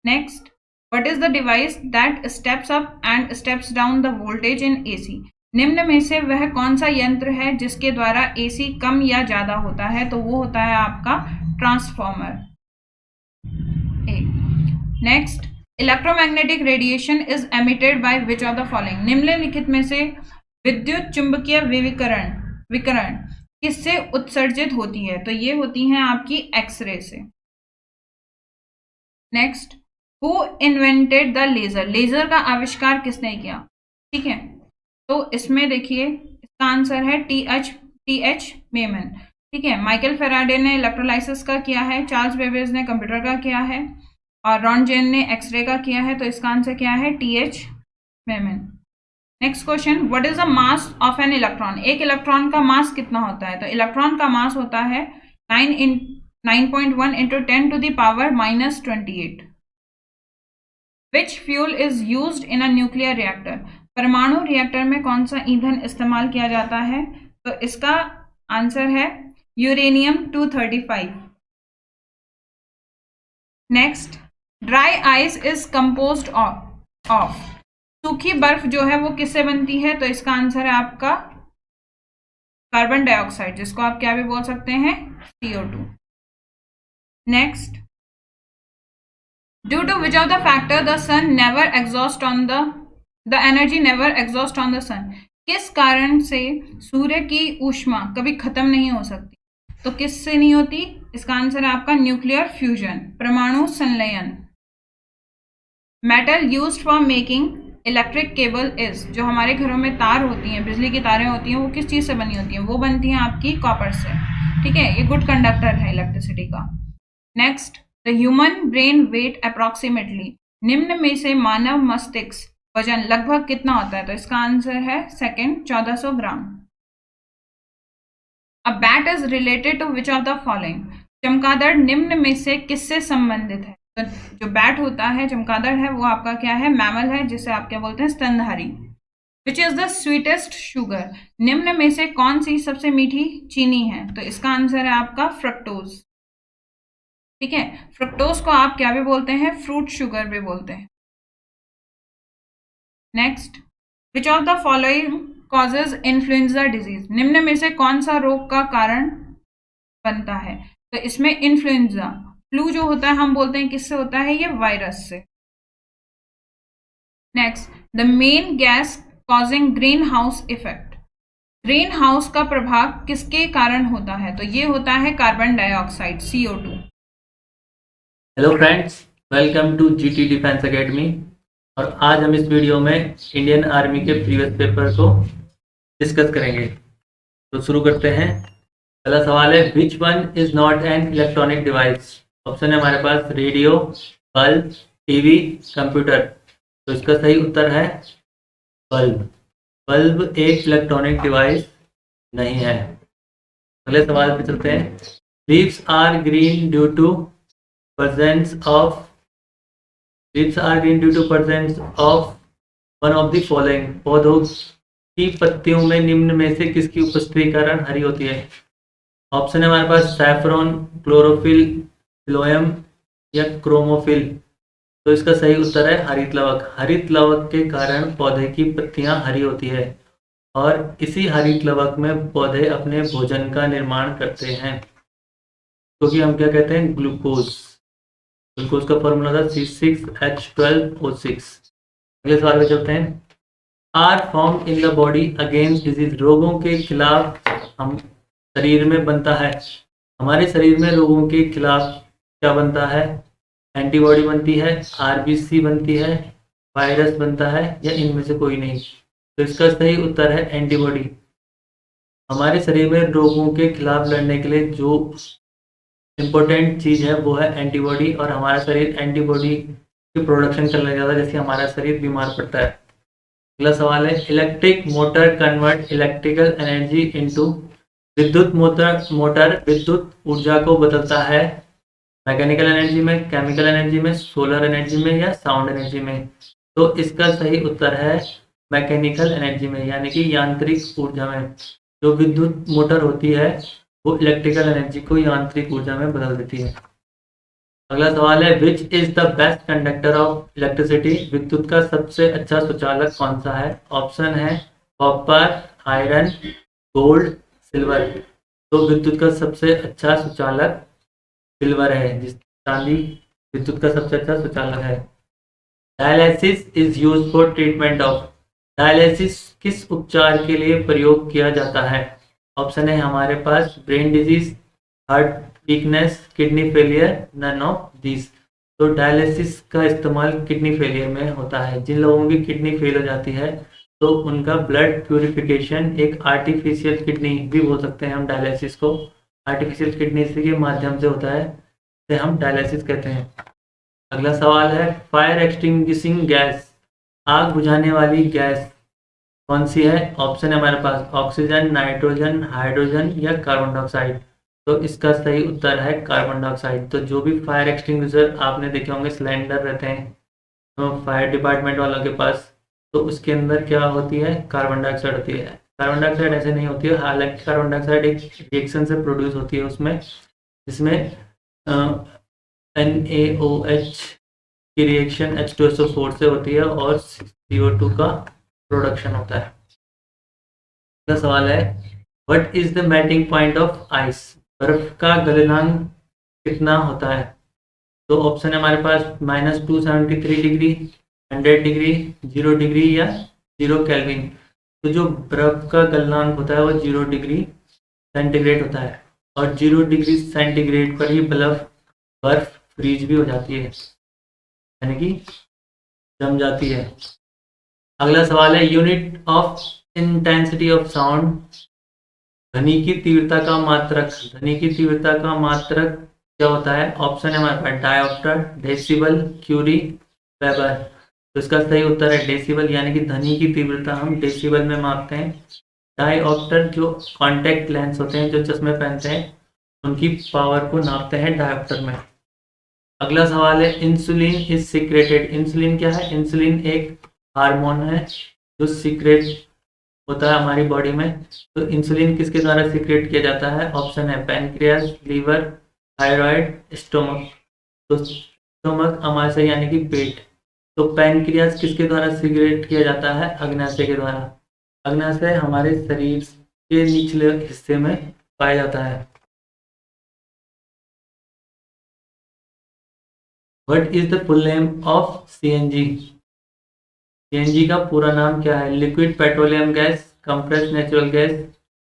Next, what is the device that steps up and steps down the voltage in AC? निम्न में से वह कौन सा यंत्र है जिसके द्वारा AC कम या ज्यादा होता है? तो वो होता है आपका transformer. Next, electromagnetic radiation is emitted by which of the following, निम्नलिखित में से विद्युत चुंबकीय विकिरण किससे उत्सर्जित होती है? तो ये होती हैं आपकी एक्सरे से। Next, who invented the laser, laser का आविष्कार किसने किया? ठीक है, तो इसमें देखिए इसका आंसर है टी एच मेमन। ठीक है, माइकल फेराडे ने इलेक्ट्रोलाइसिस का किया है, चार्ल्स बेबेज ने कंप्यूटर का किया है और रॉन्टजेन ने एक्सरे का किया है। तो इसका आंसर क्या है? TH. Memon. Next question, what is the mass of an electron, एक इलेक्ट्रॉन का मास कितना होता है? तो इलेक्ट्रॉन का मास होता है 9.1 into 10 to the power -28। Which fuel is used in a nuclear reactor, परमाणु रिएक्टर में कौन सा ईंधन इस्तेमाल किया जाता है? तो इसका आंसर है uranium 235। Next, dry ice is composed of, सूखी बर्फ जो है वो किससे बनती है? तो इसका आंसर है आपका कार्बन डाइऑक्साइड, जिसको आप क्या भी बोल सकते हैं? CO2। Next, due to which of the factor the sun never exhaust on the energy never exhaust on the sun, किस कारण से सूर्य की ऊष्मा कभी खत्म नहीं हो सकती? तो किससे नहीं होती? इसका आंसर है आपका न्यूक्लियर फ्यूजन, परमाणु संलयन। Metal used for making electric cable is, जो हमारे घरों में तार होती हैं, बिजली की तारें होती हैं, वो किस चीज से बनी होती हैं? वो बनती हैं आपकी कॉपर से। ठीक है, ये गुड कंडक्टर है इलेक्ट्रिसिटी का। Next, the human brain weight approximately, निम्न में से मानव मस्तिष्क वजन लगभग कितना होता है? तो इसका आंसर है second 1400 gram. A bat is related to which of the following, चमगादड़ निम्न में से किससे संबंधित है? तो जो बैट होता है, चमगादड़ है, वो आपका क्या है? मैमल है, जिसे आप क्या बोलते हैं? स्तनधारी। Which is the sweetest sugar, निम्न में से कौन सी सबसे मीठी चीनी है? तो इसका आंसर है आपका फ्रक्टोज। ठीक है, फ्रक्टोज को आप क्या भी बोलते हैं? फ्रूट शुगर भी बोलते हैं। Next, which of the following causes influenza disease, निम्न में से कौन सा रोग का कारण बनता है? तो इसमें इन्फ्लुएंजा, फ्लू जो होता है हम बोलते हैं किससे होता है? ये वायरस से। Next, the main gas causing green house effect, green house का प्रभाव किसके कारण होता है? तो ये होता है carbon dioxide, CO2। Hello friends, welcome to GT defence academy. और आज हम इस वीडियो में इंडियन आर्मी के प्रीवियस पेपर को डिस्कस करेंगे। तो शुरू करते हैं। पहला सवाल है, which one is not an electronic device? Option है हमारे पास रेडियो, बल्ब, टीवी, कंप्यूटर। तो इसका सही उत्तर है बल्ब। बल्ब एक इलेक्ट्रॉनिक डिवाइस नहीं है। अगले सवाल पे चलते हैं। Leaves are green due to presence of leaves are green due to presence of one of the following, पौधों की पत्तियों में निम्न में से किसकी उपस्थिति के कारण हरी होती है? ऑप्शन है हमारे पास सैफरॉन, क्लोरोफिल, फिलोयम या क्रोमोफिल। तो इसका सही उत्तर है हरित लवक। हरित लवक के कारण पौधे की पत्तियां हरी होती है और इसी हरित लवक में पौधे अपने भोजन का निर्माण करते हैं, क्योंकि हम क्या कहते हैं? ग्लूकोज। ग्लूकोज का फॉर्मूला था C6H12O6। अगले सवाल पे चलते हैं। Are form in the body against disease, रोगों के खिलाफ हम शरीर में बनता है, हमारे शरीर में रोगों के खिलाफ क्या बनता है? एंटीबॉडी बनती है, RBC बनती है, वायरस बनता है, या इनमें से कोई नहीं? तो इसका सही उत्तर है एंटीबॉडी। हमारे शरीर में रोगों के खिलाफ लड़ने के लिए जो इम्पोर्टेंट चीज़ है वो है एंटीबॉडी, और हमारा शरीर एंटीबॉडी की प्रोडक्शन करने लग जाता है जिससे हमारा शरीर बीमार पड़ता है। अगला सवाल है, electric motor convert electrical energy into, विद्युत मोटर विद्युत ऊर्जा को बदलता है मैकेनिकल एनर्जी में, केमिकल एनर्जी में, सोलर एनर्जी में, या साउंड एनर्जी में? तो इसका सही उत्तर है मैकेनिकल एनर्जी में, यानी कि यांत्रिक ऊर्जा में। जो विद्युत मोटर होती है वो इलेक्ट्रिकल एनर्जी को यांत्रिक ऊर्जा में बदल देती है। अगला सवाल है, which is the best conductor of electricity, विद्युत का सबसे अच्छा सुचालक कौन सा है? ऑप्शन है कॉपर, आयरन, गोल्ड, सिल्वर। तो विद्युत का सबसे अच्छा सुचालक सिल्वर है, जिस चांदी विद्युत का सबसे अच्छा सुचालक है। Dialysis is use for treatment of, dialysis किस उपचार के लिए प्रयोग किया जाता है? ऑप्शन है हमारे पास brain disease, heart weakness, kidney failure, none of this. तो डायलिसिस का इस्तेमाल किडनी फेलियर में होता है। जिन लोगों की किडनी फेल हो जाती है तो उनका ब्लड प्यूरिफिकेशन, एक आर्टिफिशियल किडनी भी बोल सकते हैं हम डायलिसिस को, आर्टिफिशियल किडनी के माध्यम से होता है, इसे हम डायलिसिस कहते हैं। अगला सवाल है फायर एक्सटिंग्विशिंग गैस, आग बुझाने वाली गैस कौन सी है? ऑप्शन है हमारे पास ऑक्सीजन, नाइट्रोजन, हाइड्रोजन या कार्बन डाइऑक्साइड। तो इसका सही उत्तर है कार्बन डाइऑक्साइड। तो जो भी फायर एक्सटिंग्विशर आपने देखे होंगे सिलेंडर रहते हैं तो फायर डिपार्टमेंट वालों के पास, तो उसके अंदर क्या होती है? कार्बन डाइऑक्साइड होती है। कार्बन डाइऑक्साइड ऐसे नहीं होती है, हालांकि कार्बन डाइऑक्साइड एक रिएक्शन से प्रोड्यूस होती है उसमें, जिसमें NaOH की रिएक्शन H2SO4 से होती है और CO2 का प्रोडक्शन होता है। अगला सवाल है what is the melting point of ice, बर्फ का गलनांक कितना होता है? तो ऑप्शन है हमारे पास -273 डिग्री, 100 डिग्री, 0 डिग्री या 0 केल्विन। तो जो बर्फ का गलनांक होता है वो 0 डिग्री सेंटीग्रेड होता है, और 0 डिग्री सेंटीग्रेड पर ही बर्फ फ्रीज भी हो जाती है, यानी कि जम जाती है। अगला सवाल है unit of intensity of sound, ध्वनि की तीव्रता का मात्रक, ध्वनि की तीव्रता का मात्रक क्या होता है? ऑप्शन है हमारे पास डायऑप्टर, डेसिबल, क्यूरी, वेबर। तो इसका सही उत्तर है डेसिबल, यानी कि ध्वनि की तीव्रता हम डेसिबल में मापते हैं। डायऑप्टर जो कॉन्टैक्ट लेंस होते हैं, जो चश्मे पहनते हैं, उनकी पावर को नापते हैं डायऑप्टर में। अगला सवाल है इंसुलिन इज सीक्रेटेड, इंसुलिन क्या है? इंसुलिन एक हार्मोन है जो सीक्रेट होता है हमारी बॉडी में। तो इंसुलिन किसके द्वारा सीक्रेट किया जाता है? ऑप्शन है पैनक्रियास, लीवर, थायराइड, स्टोमक। तो स्टोमक अमाशय यानी कि पेट। तो पैनक्रियास किसके द्वारा सीक्रेट किया जाता है? अग्नाशय के द्वारा। अग्नाशय हमारे शरीर के निचले हिस्से में पाया जाता है। What is the full name of CNG, CNG का पूरा नाम क्या है? Liquid petroleum gas, compressed natural gas,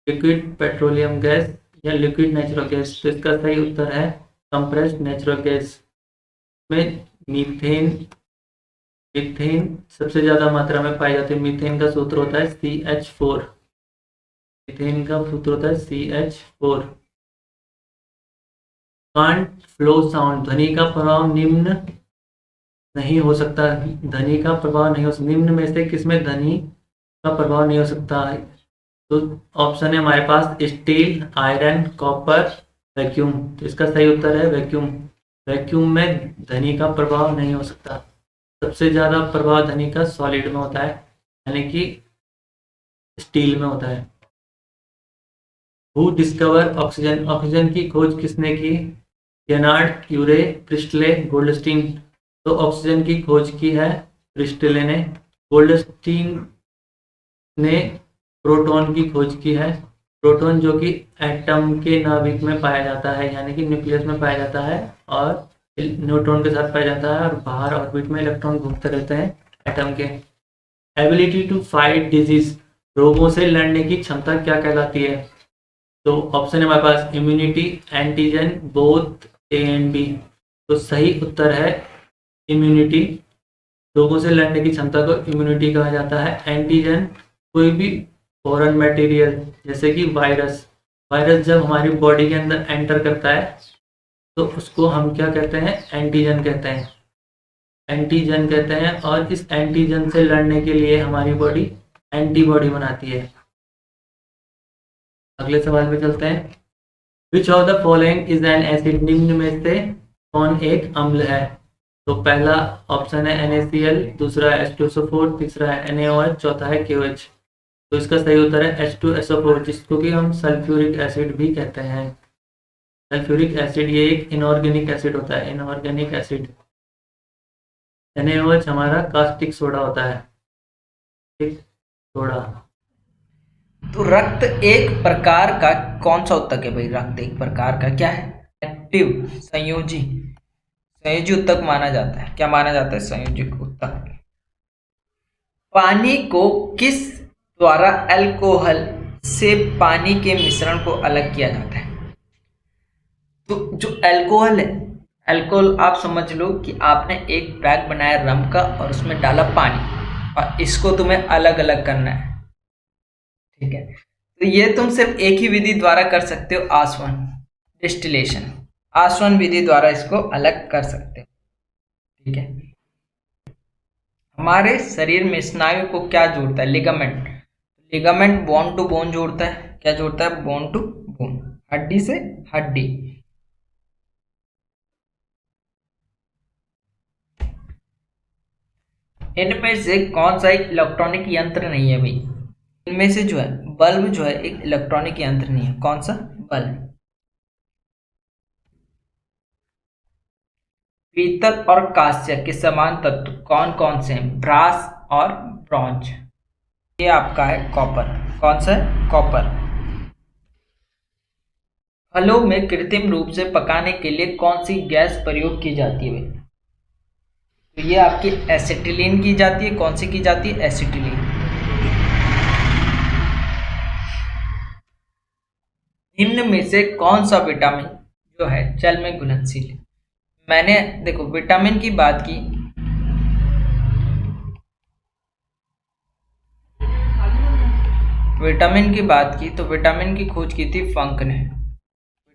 liquid petroleum gas या लिक्विड नेचुरल गैस। तो इसका सही उत्तर है कंप्रेस्ड नेचुरल गैस। में मीथेन सबसे ज़्यादा मात्रा में पाई जाती है। मीथेन का सूत्र होता है CH4, मीथेन का सूत्र होता है CH4। कांट फ्लो साउंड, ध्वनि का प्रभाव निम्न नहीं हो सकता, ध्वनि का प्रभाव नहीं हो सकता, निम्न में से किसमें ध्वनि का प्रभाव नहीं हो सकता है? तो ऑप्शन है हमारे पास स्टील, आयरन, कॉपर, वैक्यूम। तो इसका सही उत्तर है वैक्यूम। वैक्यूम में ध्वनि का प्रभाव नहीं हो सकता। सबसे ज़्यादा प्रभाव ध्वनि का सॉलिड में होता है, यानी कि स्टील में होता है। हु डिस्कवर ऑक्सीजन, ऑक्सीजन की खोज किसने की? Lenard, Curie, Priestley, Goldstein. तो ऑक्सीजन की खोज की है प्रिस्टले ने। गोल्डस्टीन ने प्रोटॉन की खोज की है। प्रोटॉन जो कि एटम के नाभिक में पाया जाता है, यानी कि न्यूक्लियस में पाया जाता है और न्यूट्रॉन के साथ पाया जाता है, और बाहर ऑर्बिट में इलेक्ट्रॉन घूमते रहते हैं एटम के। एबिलिटी टू फाइट डिजीज, रोगों से लड़ने की क्षमता क्या कहलाती है? तो ऑप्शन है हमारे पास immunity, antigen, both A and B। तो सही उत्तर है इम्यूनिटी। रोगों से लड़ने की क्षमता को इम्यूनिटी कहा जाता है। एंटीजन कोई भी फॉरेन मटेरियल, जैसे कि वायरस जब हमारी बॉडी के अंदर एंटर करता है तो उसको हम क्या कहते हैं? एंटीजन कहते हैं, एंटीजन कहते हैं। और इस एंटीजन से लड़ने के लिए हमारी बॉडी एंटीबॉडी बनाती है। अगले सवाल पे चलते हैं। विच of the following is an acid, निम्न में से कौन एक अम्ल है? तो पहला ऑप्शन है NaCl, दूसरा है H2SO4, तीसरा है NaOH, चौथा है KOH। तो इसका सही उत्तर है H2SO4, जिसको कि हम सल्फ्यूरिक एसिड भी कहते हैं। सल्फ्यूरिक एसिड ये एक इनऑर्गेनिक एसिड होता है, इनऑर्गेनिक एसिड। NaOH हमारा कास्टिक सोडा होता है, ठीक सोडा। तो रक्त एक प्रकार का कौन सा उत्तक है भाई? रक्त एक प्रकार का क्या है? एक्टिव, संयोजी, संयोजी उत्तक माना जाता है। क्या माना जाता है? संयोजी उत्तक। पानी को किस द्वारा अल्कोहल से पानी के मिश्रण को अलग किया जाता है? तो जो अल्कोहल है, अल्कोहल आप समझ लो कि आपने एक बैग बनाया रम का और उसमें डाला पानी और इसको तुम्हें अलग अलग करना है, ठीक है। तो ये तुम सिर्फ एक ही विधि द्वारा कर सकते हो, आसवन डिस्टिलेशन, आसवन विधि द्वारा इसको अलग कर सकते हो, ठीक है। हमारे शरीर में स्नायु को क्या जोड़ता है? Ligament. Ligament bone to bone जोड़ता है। क्या जोड़ता है? बोन टू बोन, हड्डी से हड्डी। इनमें से कौन सा एक इलेक्ट्रॉनिक यंत्र नहीं है भाई? इनमें से जो है बल्ब जो है एक इलेक्ट्रॉनिक यंत्र नहीं है। कौन सा? बल्ब। पीतल और कांस्य के समान तत्व कौन कौन से हैं? ब्रास और ब्रॉन्ज। ये आपका है कॉपर। कौन सा है? कॉपर। फलों में कृत्रिम रूप से पकाने के लिए कौन सी गैस प्रयोग की जाती है भाई? तो ये आपकी एसिटिलीन की जाती है। कौन सी की जाती है? एसिटिलीन। निम्न में से कौन सा विटामिन जो है जल में घुलनशील है? मैंने देखो विटामिन की बात की, विटामिन की बात की तो विटामिन की खोज की थी फंक ने।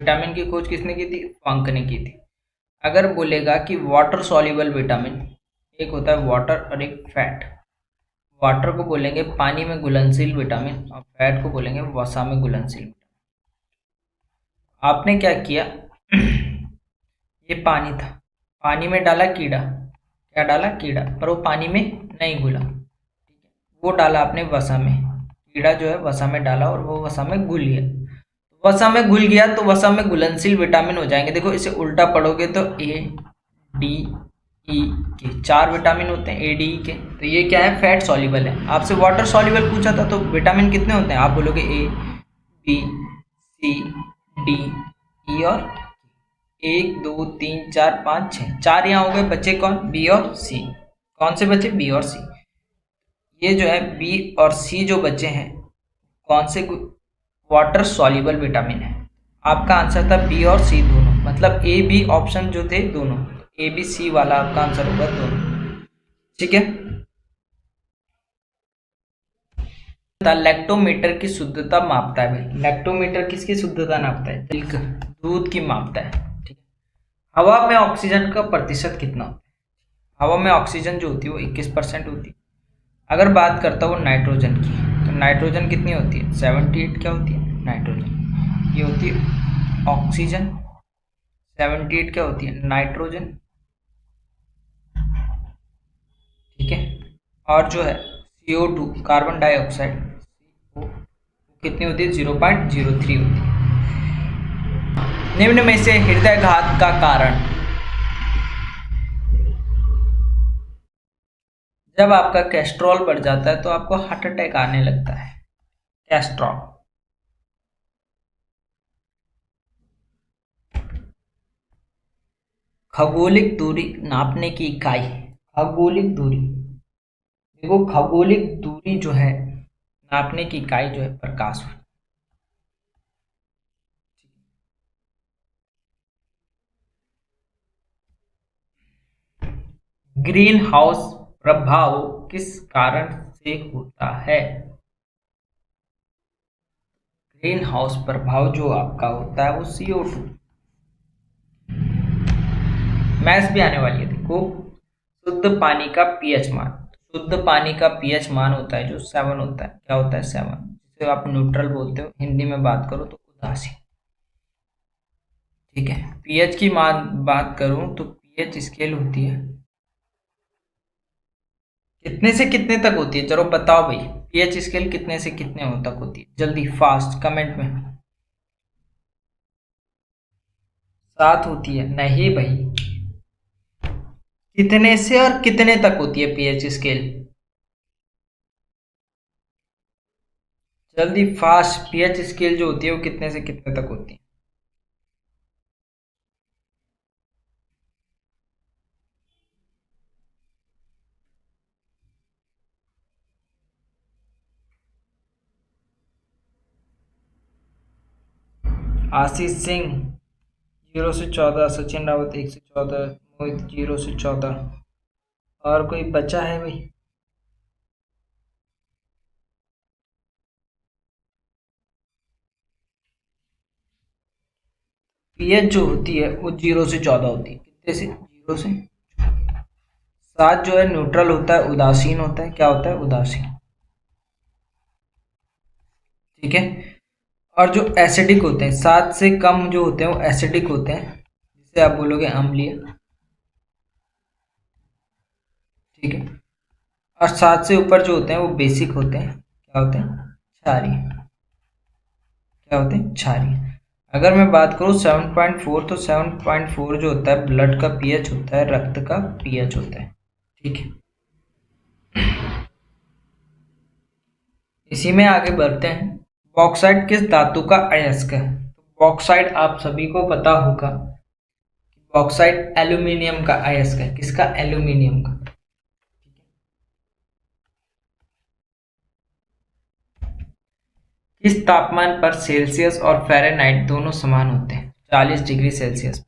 विटामिन की खोज किसने की थी? फंक ने की थी। अगर बोलेगा कि वाटर सॉल्युबल विटामिन, एक होता है वाटर और एक फैट। वाटर को बोलेंगे पानी में घुलनशील विटामिन और फैट को बोलेंगे वसा में घुलनशील विटामिन। आपने क्या किया ये पानी था, पानी में डाला कीड़ा। क्या डाला? कीड़ा। पर वो पानी में नहीं घुला, वो डाला आपने वसा में। कीड़ा जो है वसा में डाला और वो वसा में घुल गया। वसा में घुल गया तो वसा में घुलनशील विटामिन हो जाएंगे। देखो इसे उल्टा पढ़ोगे तो ए डी ई के 4 विटामिन होते हैं, ए डी ई के। तो ये क्या है? फैट सॉल्युबल है। आपसे वाटर सॉल्युबल पूछा था तो विटामिन कितने होते हैं? आप बोलोगे A B C D E और 1 2 3 4 5 6, 4 यहाँ हो गए। बचे कौन? बी और सी। कौन से बचे? बी और सी। ये जो है बी और सी जो बचे हैं कौन से? वाटर सॉल्युबल विटामिन है। आपका आंसर था बी और सी दोनों, मतलब ए बी ऑप्शन जो थे दोनों, ए बी सी वाला आपका आंसर होगा दोनों, ठीक है। लैक्टोमीटर की शुद्धता मापता है भाई। लैक्टोमीटर किसकी शुद्धता नापता है? दूध की मापता है, ठीक है। हवा में ऑक्सीजन का प्रतिशत कितना होता है? हवा में ऑक्सीजन जो होती है वो 21% होती है। अगर बात करता हूँ नाइट्रोजन की, तो नाइट्रोजन कितनी होती है? 78। क्या होती है? नाइट्रोजन। ये होती है ऑक्सीजन। 78 क्या होती है? नाइट्रोजन, ठीक है। और जो है CO2 कार्बन डाइऑक्साइड कितनी होती है? 0.03 होती है। निम्न में से हृदयघात का कारण, जब आपका कोलेस्ट्रॉल बढ़ जाता है तो आपको हार्ट अटैक आने लगता है। कोलेस्ट्रॉल। खगोलिक दूरी नापने की इकाई। खगोलिक दूरी, देखो खगोलिक दूरी जो है नापने की इकाई जो है प्रकाश। ग्रीन हाउस प्रभाव किस कारण से होता है? ग्रीन हाउस प्रभाव जो आपका होता है वो CO2। मैथ्स भी आने वाली है। देखो शुद्ध पानी का पीएच मान, शुद्ध पानी का पीएच मान होता है जो 7 होता है। क्या होता है? 7, जिसे आप न्यूट्रल बोलते हो, हिंदी में बात करो तो उदासीन, ठीक है। पीएच की बात करूं तो पीएच स्केल होती है कितने से कितने तक होती है? चलो बताओ भाई, पीएच स्केल कितने से कितने तक होती है? जल्दी फास्ट कमेंट में। 7 होती है? नहीं भाई, कितने से और कितने तक होती है पीएच स्केल? जल्दी फास्ट, पीएच स्केल जो होती है वो कितने से कितने तक होती है? आशीष सिंह 0 से 14, सचिन रावत 1 से 14, मोहित 0 से 14। और कोई बचा है भाई? पीएच जो होती है वो 0 से 14 होती है। कितने से? 0 से 7 जो है न्यूट्रल होता है, उदासीन होता है। क्या होता है? उदासीन। ठीक है। और जो एसिडिक होते हैं, 7 से कम जो होते हैं वो एसिडिक होते हैं, जिसे आप बोलोगे अम्लीय। ठीक है। और 7 से ऊपर जो होते हैं वो बेसिक होते हैं। क्या होते हैं? क्षारीय। क्या होते हैं? क्षारीय। अगर मैं बात करूँ 7.4, तो 7.4 जो होता है ब्लड का पीएच होता है, रक्त का पीएच होता है। ठीक है। इसी में आगे बढ़ते हैं। बॉक्साइट किस धातु का अयस्क है? तो बॉक्साइट आप सभी को पता होगा, बॉक्साइट एल्यूमिनियम का अयस्क है। किसका? एल्यूमिनियम का। किस तापमान पर सेल्सियस और फ़ारेनहाइट दोनों समान होते हैं? 40 डिग्री सेल्सियस।